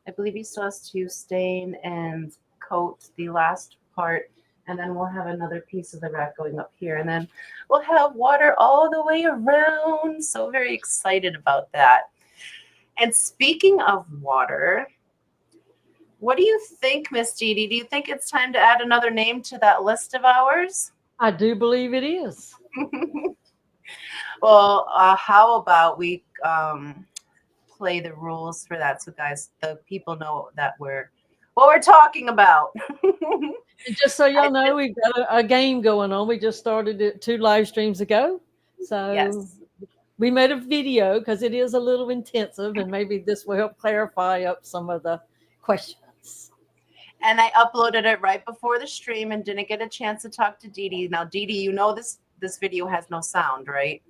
I believe he still has to stain and coat the last part, And then we'll have another piece of the rack going up here. And then we'll have water all the way around. So very excited about that. And speaking of water, what do you think, Miss Didi? Do you think it's time to add another name to that list of ours? I do believe it is. Well, how about we play the rules for that so guys, the people know that what we're talking about. And just so y'all know, we've got a game going on. We just started it 2 live streams ago. So Yes. we made a video because it is a little intensive, and maybe this will help clarify up some of the questions. And I uploaded it right before the stream and didn't get a chance to talk to Didi. Now, Didi, you know this video has no sound, right?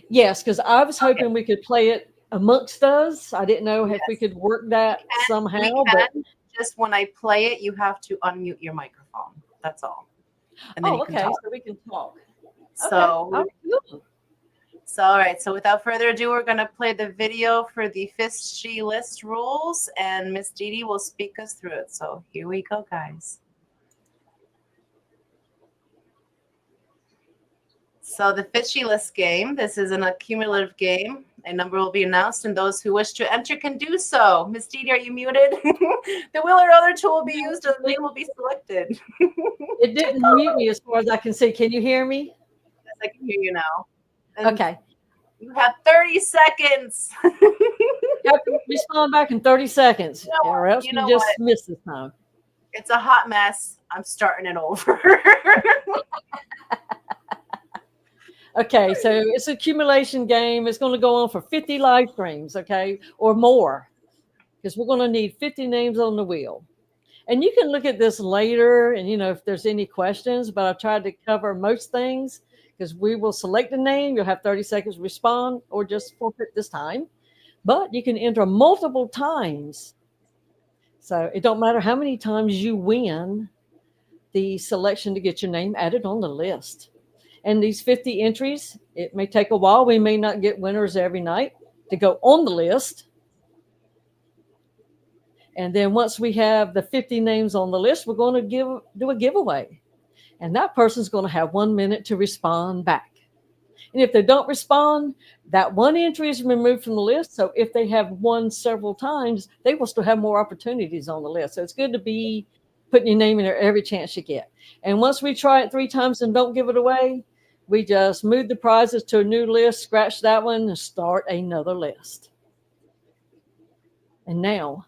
Yes, because I was hoping we could play it amongst us. I didn't know if we could work that somehow. But just when I play it, you have to unmute your microphone. That's all. And then you can talk. So we can talk. So, Okay. So, all right. So without further ado, we're going to play the video for the fishy list rules, and Miss Didi will speak us through it. So here we go, guys. So the fishy list game, this is an accumulative game. A number will be announced, and those who wish to enter can do so. Miss Didi, are you muted? The wheel or other tool will be used, and the name will be selected. It didn't mute me as far as I can see. Can you hear me? Yes, I can hear you now. And Okay. you have 30 seconds. You have to respond back in 30 seconds, know or else you you know just what? miss this time. It's a hot mess. I'm starting it over. Okay, so it's an accumulation game. It's going to go on for 50 live streams, okay, or more, because we're going to need 50 names on the wheel. And you can look at this later and, if there's any questions, but I tried to cover most things because we will select a name. You'll have 30 seconds to respond or just forfeit this time. But you can enter multiple times. So it don't matter how many times you win the selection to get your name added on the list. And these 50 entries, it may take a while. We may not get winners every night to go on the list. And then once we have the 50 names on the list, we're going to do a giveaway. And that person's going to have 1 minute to respond back. And if they don't respond, that one entry is removed from the list. So if they have won several times, they will still have more opportunities on the list. So it's good to be putting your name in there every chance you get. And once we try it 3 times and don't give it away, we just move the prizes to a new list, scratch that one, and start another list. And now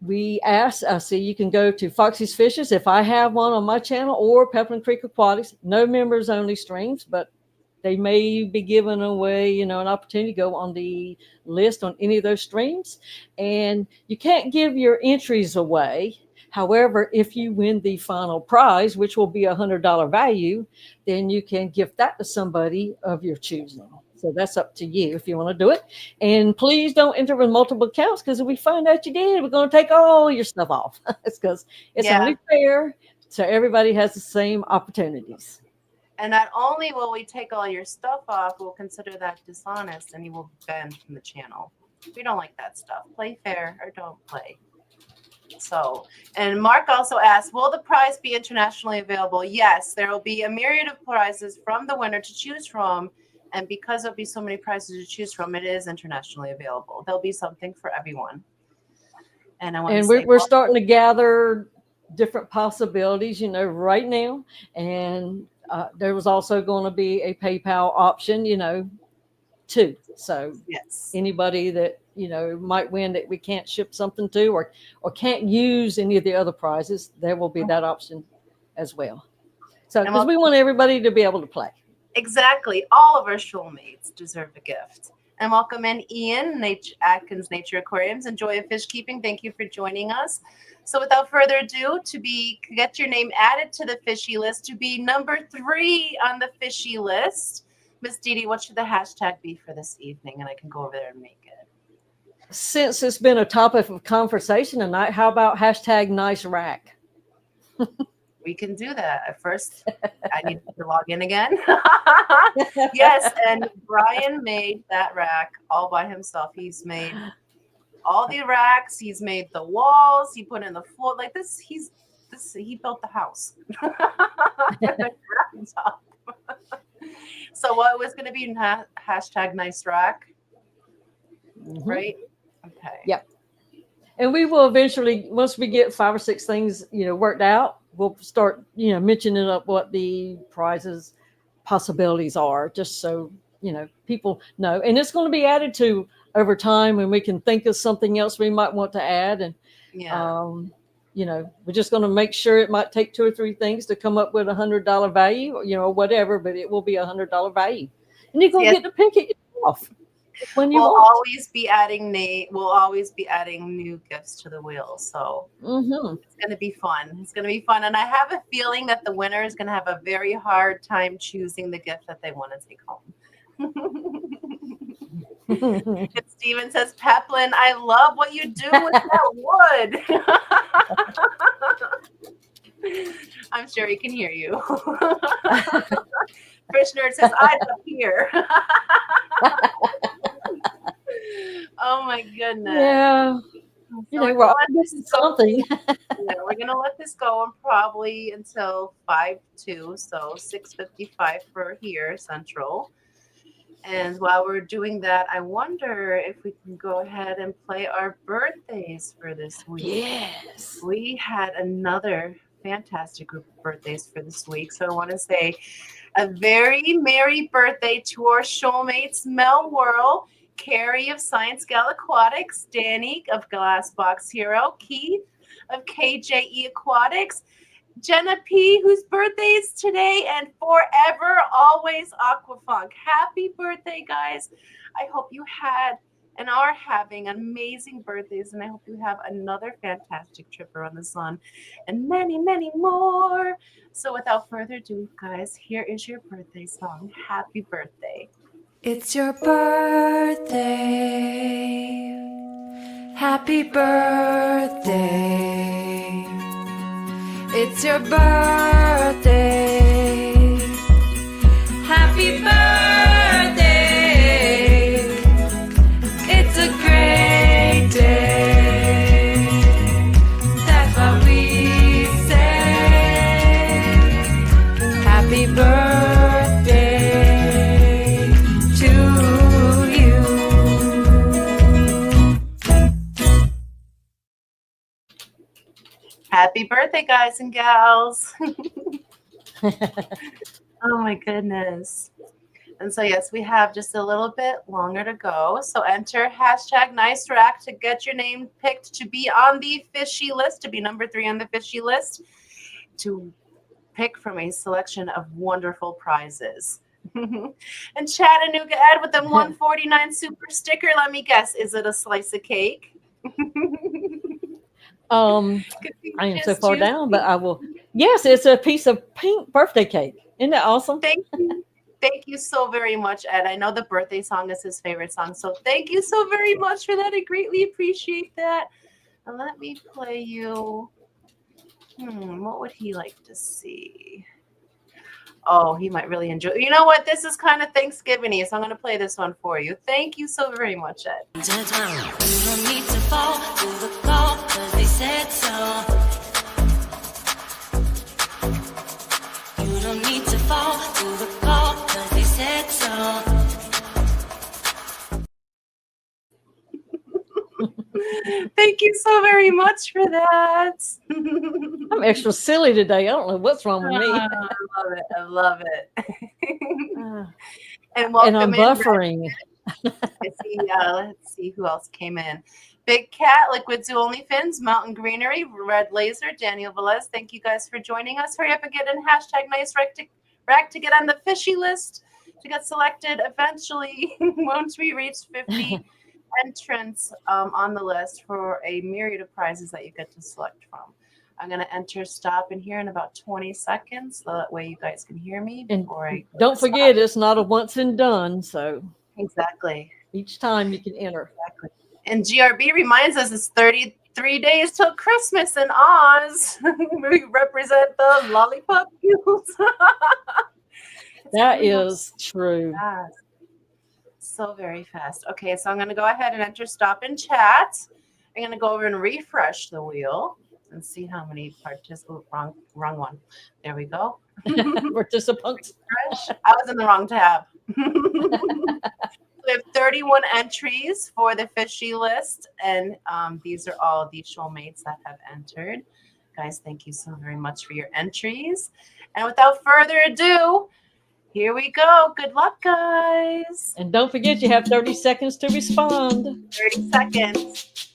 we ask, see, you can go to Foxy's Fishes if I have one on my channel, or Peppermint Creek Aquatics. No members only streams, but they may be given away, an opportunity to go on the list on any of those streams. And you can't give your entries away. However, if you win the final prize, which will be $100 value, then you can gift that to somebody of your choosing. So that's up to you if you want to do it. And please don't enter with multiple accounts, because if we find out you did, we're going to take all your stuff off. It's because it's only fair, so everybody has the same opportunities. And not only will we take all your stuff off, we'll consider that dishonest, and you will be banned from the channel. We don't like that stuff. Play fair or don't play. So, and Mark also asked, will the prize be internationally available? Yes, there will be a myriad of prizes from the winner to choose from. And because there'll be so many prizes to choose from, it is internationally available. There'll be something for everyone. And we're starting to gather different possibilities, right now. And there was also going to be a PayPal option, too. So yes, anybody that might win that we can't ship something to, or can't use any of the other prizes, there will be that option as well. So because we want everybody to be able to play. Exactly. All of our shoalmates deserve a gift. And welcome in Ian, Atkins Nature Aquariums. Enjoy of fish keeping. Thank you for joining us. So without further ado, get your name added to the fishy list to be number 3 on the fishy list. Miss Didi, what should the hashtag be for this evening? And I can go over there and make it. Since it's been a topic of conversation tonight, how about hashtag nice rack? We can do that. At first, I need to log in again. Yes, and Brian made that rack all by himself. He's made all the racks. He's made the walls. He put in the floor like this. He's he built the house. So what was going to be hashtag nice rack, right? Okay. Yep. And we will eventually, once we get 5 or 6 things, worked out, we'll start, mentioning up what the prizes possibilities are, just so, people know. And it's going to be added to over time, and we can think of something else we might want to add. And, we're just going to make sure it might take 2 or 3 things to come up with $100 value, or whatever, but it will be $100 value. And you're going to get to pick it yourself. When we'll always be adding new gifts to the wheel, so it's going to be fun. It's going to be fun, and I have a feeling that the winner is going to have a very hard time choosing the gift that they want to take home. And Steven says, Peplin, I love what you do with that wood. I'm sure he can hear you. Fish Nerd says, I don't hear. Oh my goodness. Yeah. This is something. We're gonna let this go probably until 5:02, so 6:55 for here Central. And while we're doing that, I wonder if we can go ahead and play our birthdays for this week. Yes. We had another fantastic group of birthdays for this week. So I want to say a very merry birthday to our shoalmates, Mel Whirl, Carrie of Science Gal Aquatics, Danny of Glass Box Hero, Keith of KJE Aquatics, Jenna P, whose birthday is today, and forever, always Aquafunk. Happy birthday, guys. I hope you had and are having amazing birthdays, and I hope you have another fantastic trip around the sun and many, many more. So without further ado, guys, here is your birthday song. Happy birthday. It's your birthday. Happy birthday. It's your birthday. Happy birthday. It's a great day. That's what we say. Happy birthday to you. Happy birthday, guys and gals. Oh my goodness. And so, yes, we have just a little bit longer to go. So enter hashtag nice rack to get your name picked to be on the fishy list, to be number 3 on the fishy list, to pick from a selection of wonderful prizes. And Chattanooga Ed with them 149 super sticker. Let me guess, is it a slice of cake? I am so far down, but I will. Yes, it's a piece of pink birthday cake. Isn't that awesome? Thank you. Thank you so very much, Ed. I know the birthday song is his favorite song, so thank you so very much for that. I greatly appreciate that. And let me play you. What would he like to see? Oh, he might really enjoy. You know what? This is kind of Thanksgiving-y, so I'm going to play this one for you. Thank you so very much, Ed. You don't need to fall to the call, 'cause they said so. You don't need to fall to the call, 'cause they said so. Thank you so very much for that. I'm extra silly today. I don't know what's wrong with me. I love it. I love it. And And welcome I'm in. buffering. Let's see who else came in. Big Cat, Liquid Zoo OnlyFins, Mountain Greenery, Red Laser, Daniel Velez. Thank you guys for joining us. Hurry up and get in hashtag nice rack to get on the fishy list to get selected eventually once we reach 50 entrants on the list for a myriad of prizes that you get to select from. I'm going to enter stop in here in about 20 seconds, so that way you guys can hear me And before I don't forget, it's not a once and done. So Exactly. each time you can enter. Exactly. And GRB reminds us it's 33 days till Christmas in Oz. We represent the lollipop mules. That is true. Fast. So very fast. Okay, so I'm going to go ahead and enter stop in chat. I'm going to go over and refresh the wheel. and see how many participants. Wrong one. There we go. Participants. I was in the wrong tab. We have 31 entries for the fishy list, and these are all the shoalmates that have entered. Guys, thank you so very much for your entries. And without further ado, here we go. Good luck, guys. And don't forget, you have 30 seconds to respond. 30 seconds.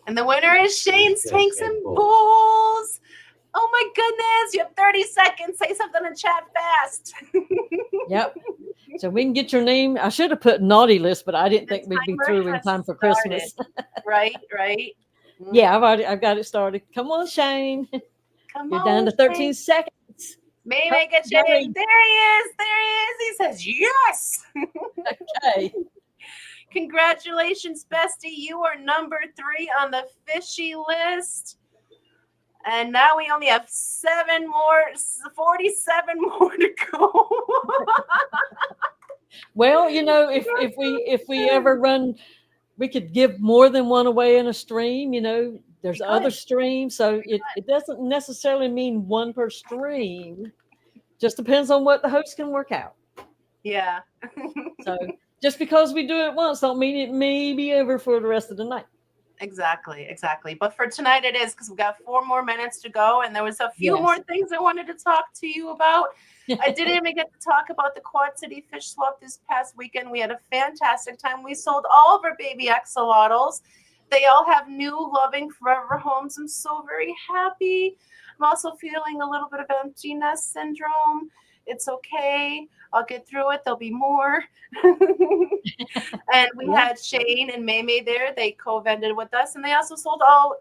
And the winner is Shane Spanks and Bulls. Oh my goodness, you have 30 seconds. Say something in chat fast. Yep. So we can get your name. I should have put naughty list, but I didn't think we'd be through in time for Christmas. Right. Yeah, I've got it started. Come on, Shane. Come You're on, down to 13 Shane. seconds. Maybe get Shane. There he is. He says yes. Okay. Congratulations, bestie. You are number 3 on the fishy list. And now we only have 47 more to go. Well, if we ever run, we could give more than one away in a stream. There's other streams, so it doesn't necessarily mean one per stream. Just depends on what the host can work out. Yeah. So just because we do it once, don't mean it may be over for the rest of the night. Exactly. But for tonight it is, because we got 4 more minutes to go, and there was a few more things I wanted to talk to you about. I didn't even get to talk about the Quad City Fish Swap this past weekend. We had a fantastic time. We sold all of our baby axolotls. They all have new loving forever homes. I'm so very happy. I'm also feeling a little bit of empty nest syndrome. It's okay. I'll get through it. There'll be more. And we had Shane and May there. They co-vended with us, and they also sold all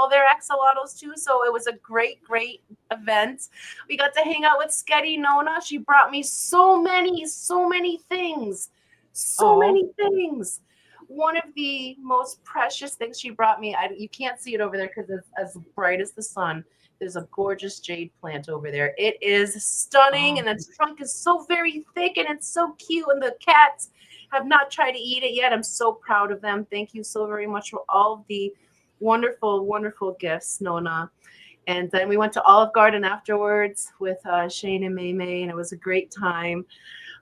their axolotls too. So it was a great event. We got to hang out with Sketty Nona. She brought me so many things. Many things. One of the most precious things she brought me, you can't see it over there because it's as bright as the sun. There's a gorgeous jade plant over there. It is stunning, and its trunk is so very thick, and it's so cute, and the cats have not tried to eat it yet. I'm so proud of them. Thank you so very much for all of the wonderful, wonderful gifts, Nona. And then we went to Olive Garden afterwards with Shane and May, and it was a great time.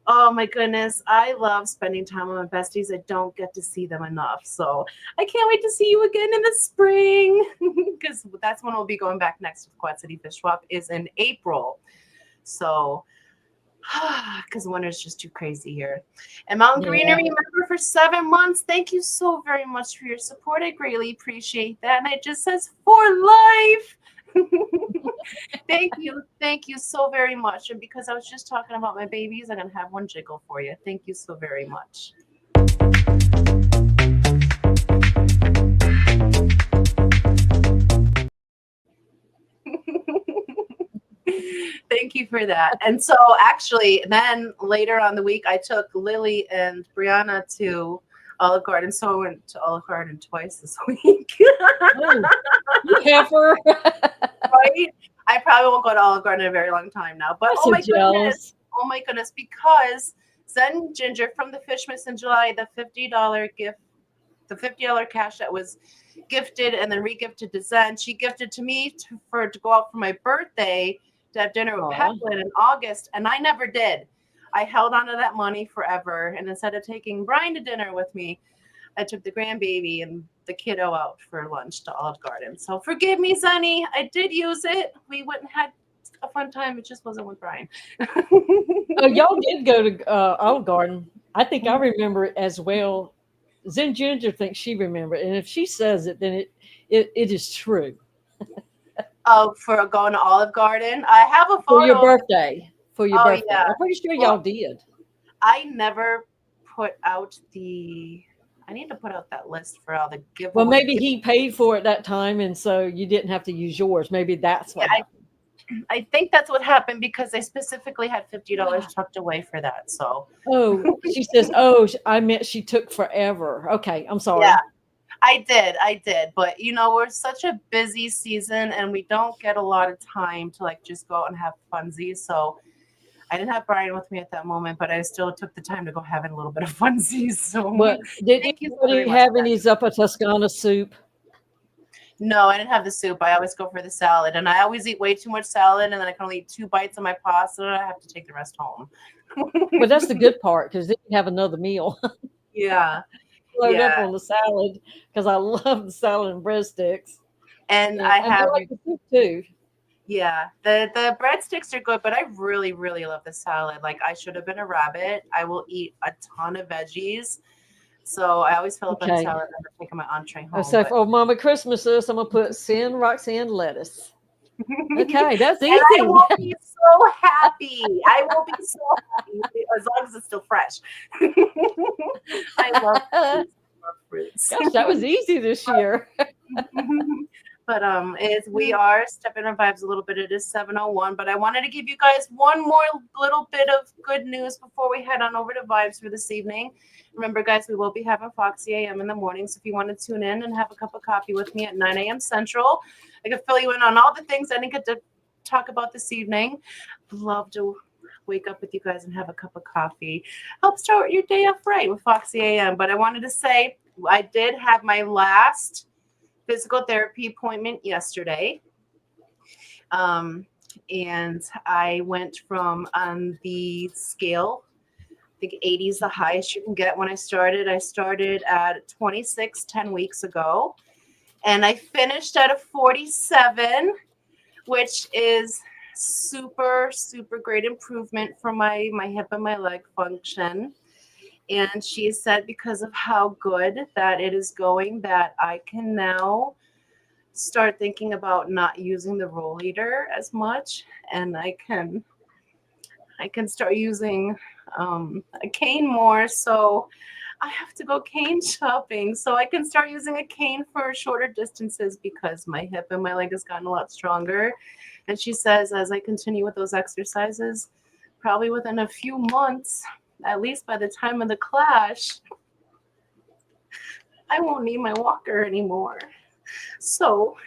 Oh my goodness, I love spending time with my besties. I don't get to see them enough. So I can't wait to see you again in the spring, because that's when we'll be going back next with Quad City Fish Swap is in April. So, because winter's just too crazy here. And Mountain Greenery member for 7 months. Thank you so very much for your support. I greatly appreciate that. And it just says for life. Thank you so very much. And because I was just talking about my babies, I'm gonna have one jiggle for you. Thank you so very much. Thank you for that. And so actually then later on the week I took Lily and Brianna to Olive Garden. So I went to Olive Garden twice this week. You heifer. Right? I probably won't go to Olive Garden in a very long time now. But oh my goodness, because Zen Ginger from the Fishmas in July, the $50 gift, the $50 cash that was gifted and then re-gifted to Zen, she gifted to me to go out for my birthday to have dinner with Peplin in August, and I never did. I held on to that money forever, and instead of taking Brian to dinner with me, I took the grandbaby and the kiddo out for lunch to Olive Garden. So forgive me, Sonny. I did use it. We went and had a fun time. It just wasn't with Brian. Oh, y'all did go to Olive Garden. I think I remember it as well. Zen Ginger thinks she remembered, and if she says it, then it is true. Oh, for going to Olive Garden? I have a photo. For your birthday. Birthday. Yeah. I'm pretty sure y'all did. I never put out I need to put out that list for all the giveaways. Well, maybe he paid for it that time, and so you didn't have to use yours. Maybe that's what happened. I think that's what happened because I specifically had $50 tucked away for that. So. Oh, she says, I meant she took forever. Okay, I'm sorry. Yeah, I did. But, we're such a busy season, and we don't get a lot of time to, just go out and have funsies. So I didn't have Brian with me at that moment, but I still took the time to go have a little bit of funsies. So did anybody have any Zuppa Toscana soup? No, I didn't have the soup. I always go for the salad, and I always eat way too much salad, and then I can only eat 2 bites of my pasta, and I have to take the rest home. But that's the good part because then you have another meal. Yeah, Load up yeah. on the salad because I love the salad and breadsticks. And And I I have, like the soup too. yeah, the breadsticks are good, but I really, really love the salad. Like, I should have been a rabbit. I will eat a ton of veggies. So I always fill up on Okay. salad and I'm taking my entree home. So But for Mama Christmas is I'm gonna put sin, Roxanne, lettuce. Okay, that's and I easy. will be so happy. I will be so happy as long as it's still fresh. I love fruits. I love fruits. Gosh, that was easy this year. But we are stepping on vibes a little bit. It is 7:01, but I wanted to give you guys one more little bit of good news before we head on over to vibes for this evening. Remember, guys, we will be having Foxy AM in the morning, so if you want to tune in and have a cup of coffee with me at 9 a.m. Central, I can fill you in on all the things I didn't get to talk about this evening. I'd love to wake up with you guys and have a cup of coffee. Help start your day off right with Foxy AM. But I wanted to say I did have my last physical therapy appointment yesterday. And I went from on the scale, I think 80 is the highest you can get. When I started at 26 10 weeks ago, and I finished at a 47, which is super great improvement for my hip and my leg function. And she said because of how good that it is going, that I can now start thinking about not using the rollator as much, and I can start using a cane more. So I have to go cane shopping so I can start using a cane for shorter distances because my hip and my leg has gotten a lot stronger. And she says as I continue with those exercises, probably within a few months, at least by the time of the clash, I won't need my walker anymore. So,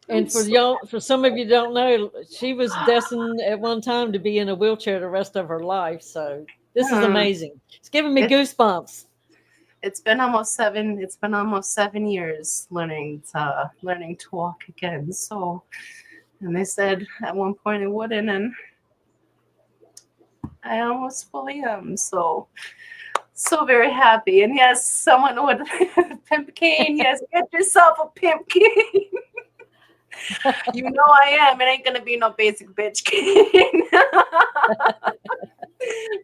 And for y'all, for some of you don't know, she was destined at one time to be in a wheelchair the rest of her life. So this is amazing. It's giving me goosebumps. It's been almost 7 years learning to walk again. So, and they said at one point it wouldn't, and I almost fully am. So very happy. And yes, someone would pimp cane. Yes, get yourself a pimp cane. You know I am. It ain't gonna be no basic bitch cane.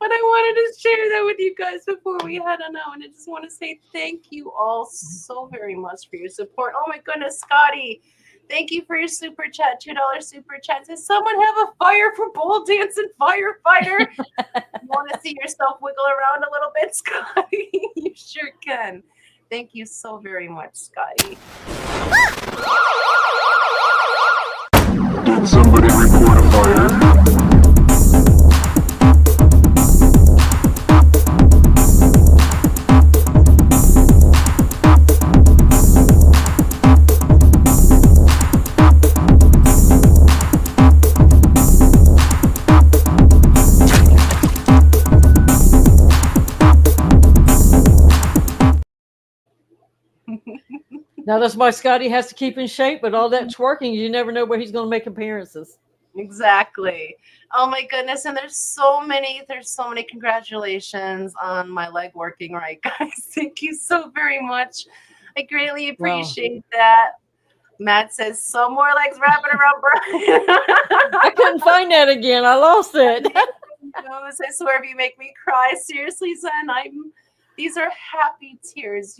But I wanted to share that with you guys before we head on out. And I just want to say thank you all so very much for your support. Oh my goodness, Scotty. Thank you for your super chat, $2 super chat. Does someone have a fire for pole dancing firefighter? You want to see yourself wiggle around a little bit, Scotty? You sure can. Thank you so very much, Scotty. Did somebody report a fire? Now that's why Scotty has to keep in shape, but all that twerking, you never know where he's going to make appearances. Exactly. Oh my goodness. And there's so many congratulations on my leg working right, guys. Thank you so very much. I greatly appreciate that. Matt says, so more legs wrapping around Brian. I couldn't find that again. I lost it. I swear if you make me cry. Seriously, Zen, these are happy tears.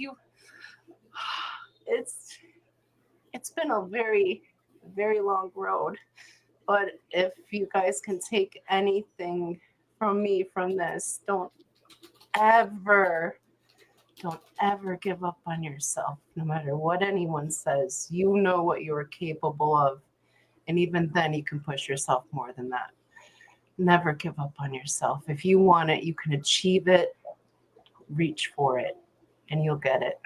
It's been a very, very long road. But if you guys can take anything from me from this, don't ever give up on yourself, no matter what anyone says. You know what you're capable of. And even then, you can push yourself more than that. Never give up on yourself. If you want it, you can achieve it. Reach for it, and you'll get it.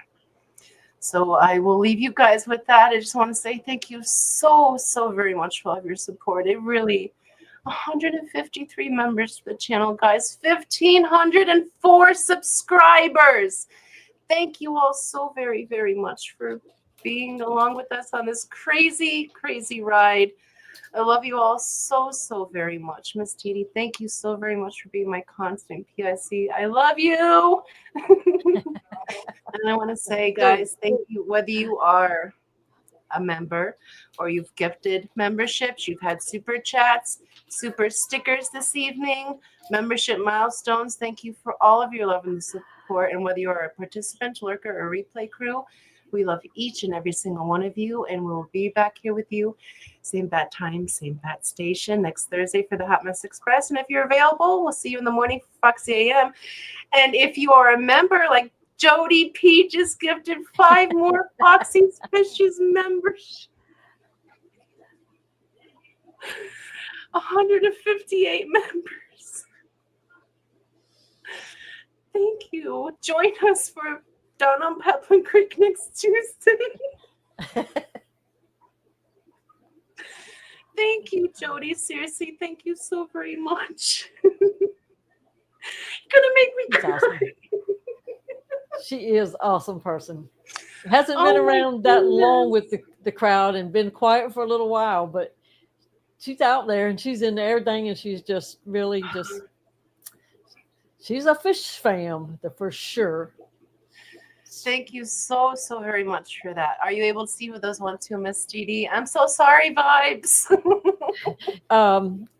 So I will leave you guys with that. I just want to say thank you so very much for all of your support. It really, 153 members to the channel, guys. 1,504 subscribers. Thank you all so very, very much for being along with us on this crazy, crazy ride. I love you all so, so very much. Miss Didi, thank you so very much for being my constant PIC. I love you. And I want to say, guys, thank you. Whether you are a member or you've gifted memberships, you've had super chats, super stickers this evening, membership milestones. Thank you for all of your love and support. And whether you're a participant, lurker, or replay crew, we love each and every single one of you. And we'll be back here with you, same bat time, same bat station, next Thursday for the Hot Mess Express. And if you're available, we'll see you in the morning for Foxy AM. And if you are a member, like Jody P just gifted 5 more Foxy Fishes members. 158 members. Thank you. Join us for Down on Peplin Creek next Tuesday. Thank you, Jody. Seriously, thank you so very much. You're gonna make me cry. Awesome. She is an awesome person. Hasn't been around that long with the crowd and been quiet for a little while, but she's out there and she's into everything, and she's just really she's a fish fam for sure. Thank you so, so very much for that. Are you able to see who those ones to, Miss Didi? I'm so sorry, vibes.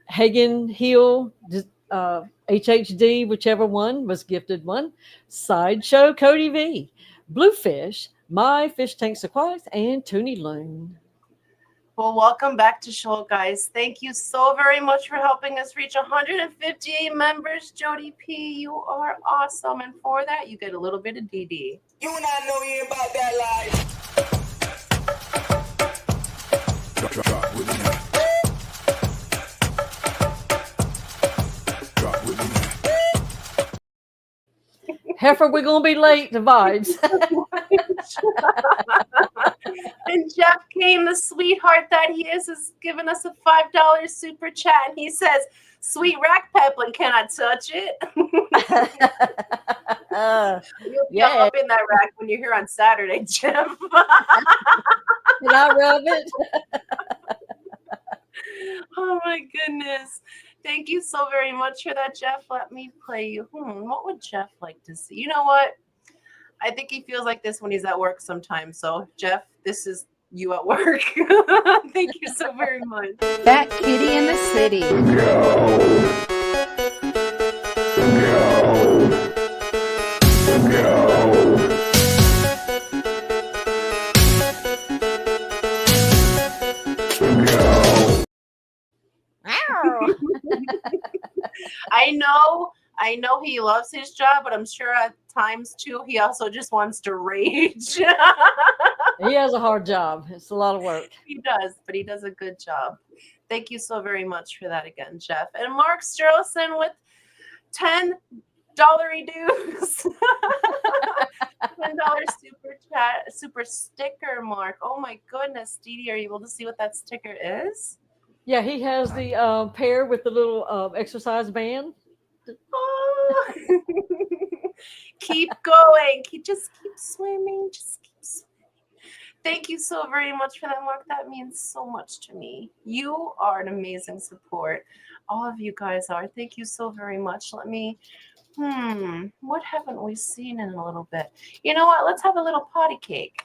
Hagen Hill, HHD, whichever one was gifted one. Sideshow Cody V, Bluefish, My Fish Tanks Aquatics, and Toonie Loon. Well, welcome back to Shoal, guys. Thank you so very much for helping us reach 158 members. Jody P, you are awesome. And for that, you get a little bit of DD. You and I know you ain't about that life. Drop with me. Drop with me. Heifer, we're going to be late to vibes. And Jeff Kane, the sweetheart that he is giving us a $5 super chat. And he says, sweet rack peplin, can I touch it? You'll be up in that rack when you're here on Saturday, Jeff. Can I rub it? Oh my goodness. Thank you so very much for that, Jeff. Let me play you. What would Jeff like to see? You know what? I think he feels like this when he's at work sometimes. So, Jeff, this is you at work. Thank you so very much. Fat Kitty in the City. I know he loves his job, but I'm sure at times too he also just wants to rage. He has a hard job. It's a lot of work. He does, but he does a good job. Thank you so very much for that again, Jeff. And Mark Sterlson with $10 dues. $10 super chat, super sticker, Mark. Oh my goodness, Didi, are you able to see what that sticker is? Yeah, he has the pair with the little exercise band. Oh. Keep going. Just keep swimming. Just keep swimming. Thank you so very much for that, Mark. That means so much to me. You are an amazing support. All of you guys are. Thank you so very much. Let me, what haven't we seen in a little bit? You know what? Let's have a little potty cake.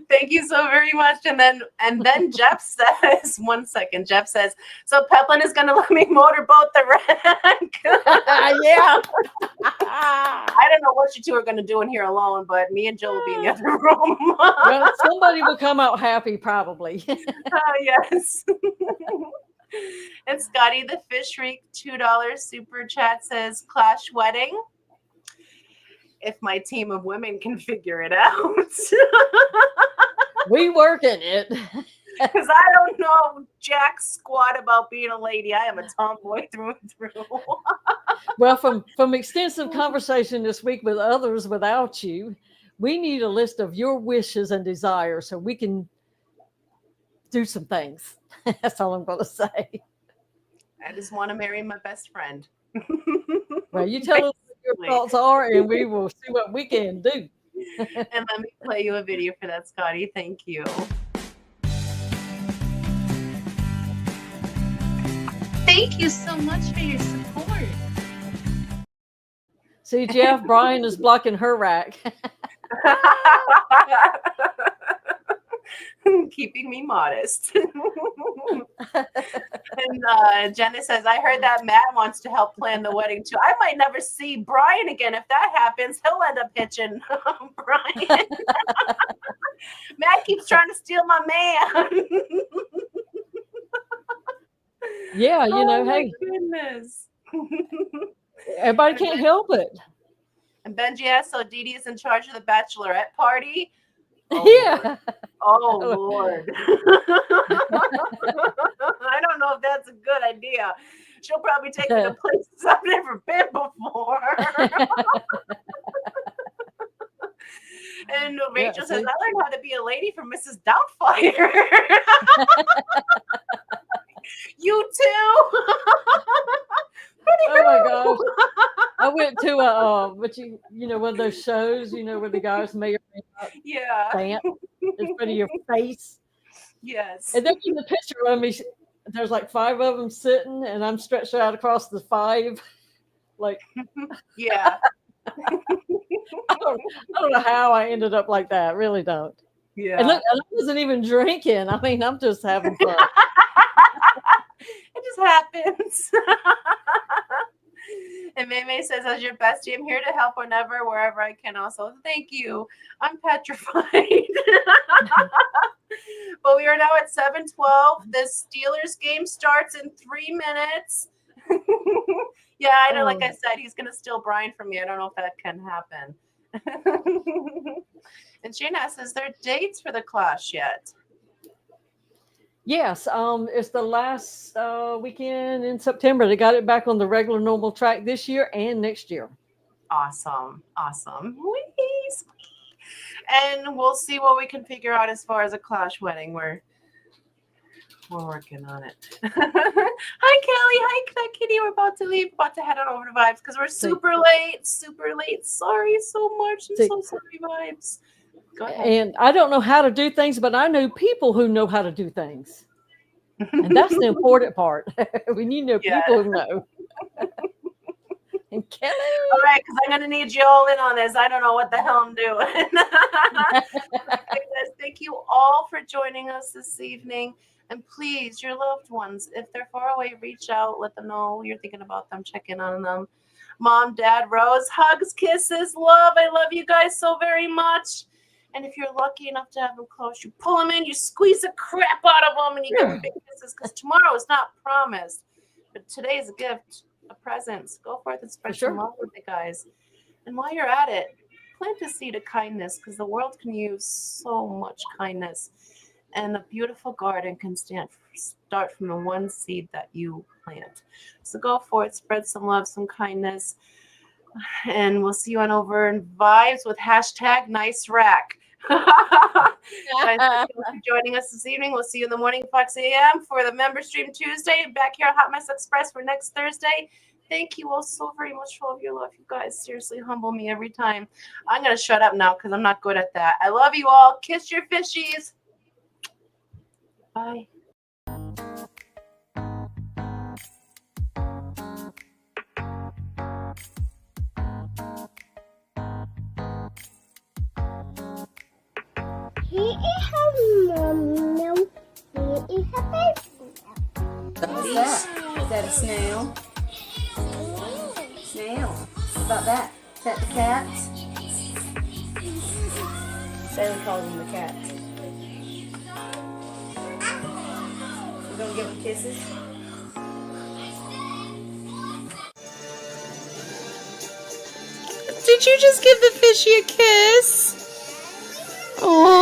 Thank you so very much. And then Jeff says, 1 second, Jeff says, so Peplin is gonna let me motorboat the wreck. Yeah. I don't know what you two are gonna do in here alone, but me and Joe will be in the other room. Well, somebody will come out happy, probably. Oh, yes. And Scotty the Fish Freak, $2 super chat says, Clash Wedding. If my team of women can figure it out. We working it. Because I don't know jack squat about being a lady. I am a tomboy through and through. Well, from extensive conversation this week with others without you, we need a list of your wishes and desires so we can do some things. That's all I'm going to say. I just want to marry my best friend. Well, you tell us what your thoughts are, and we will see what we can do. And let me play you a video for that, Scotty. Thank you. Thank you so much for your support. See, Jeff, Brian is blocking her rack. Keeping me modest. And Jenna says, I heard that Matt wants to help plan the wedding too. I might never see Brian again. If that happens, he'll end up pitching Brian. Matt keeps trying to steal my man. Yeah, you know, Oh my hey, goodness. everybody can't help it. And Benji asks, so Didi is in charge of the bachelorette party? Oh, Yeah. Oh, Lord. I don't know if that's a good idea. She'll probably take me to places I've never been before. And Rachel says, I learned how to be a lady from Mrs. Doubtfire. You too? Oh my gosh. I went to a but you know, one of those shows, you know, where the guys may or may not dance in front of your face. Yes. And then in the picture of me, there's like 5 of them sitting, and I'm stretched out across the 5. Like, Yeah. I don't know how I ended up like that. I really don't. Yeah. And look, I wasn't even drinking. I mean, I'm just having fun. It just happens. And May says, as your bestie, I'm here to help whenever, wherever I can also. Thank you. I'm petrified. But we are now at 7:12. The Steelers game starts in 3 minutes. Yeah, I know, like I said, he's going to steal Brian from me. I don't know if that can happen. And Shane asks, is there dates for the clash yet? Yes, it's the last weekend in September. They got it back on the regular normal track this year and next year. Awesome. Whee, sweet. And we'll see what we can figure out as far as a clash wedding. We're working on it. Hi, Kelly. Hi, Kitty. We're about to leave, about to head on over to Vibes because we're super late. Sorry so much. I'm so sorry, Vibes. Go ahead. And I don't know how to do things, but I know people who know how to do things. And that's the important part. When you know people who know. And Kelly. All right, because I'm going to need you all in on this. I don't know what the hell I'm doing. Thank you all for joining us this evening. And please, your loved ones, if they're far away, reach out. Let them know you're thinking about them. Check in on them. Mom, Dad, Rose, hugs, kisses, love. I love you guys so very much. And if you're lucky enough to have them close, you pull them in, you squeeze the crap out of them, and you give them big kisses because tomorrow is not promised. But today is a gift, a present. Go forth and spread some love with the guys. And while you're at it, plant a seed of kindness because the world can use so much kindness. And a beautiful garden can start from the one seed that you plant. So go forth, spread some love, some kindness. And we'll see you on over in Vibes with hashtag nice rack. Guys, thank you for joining us this evening. We'll see you in the morning, 6 a.m. for the Member Stream Tuesday. Back here at Hot Mess Express for next Thursday. Thank you all so very much for all of your love. You guys seriously humble me every time. I'm going to shut up now because I'm not good at that. I love you all. Kiss your fishies. Bye. Here is her mom now. Here is her baby now. What's that? Is that a snail? Snail. What about that? Is that the cat? Sarah calls them the cats. You gonna give them kisses? Did you just give the fishy a kiss? Oh.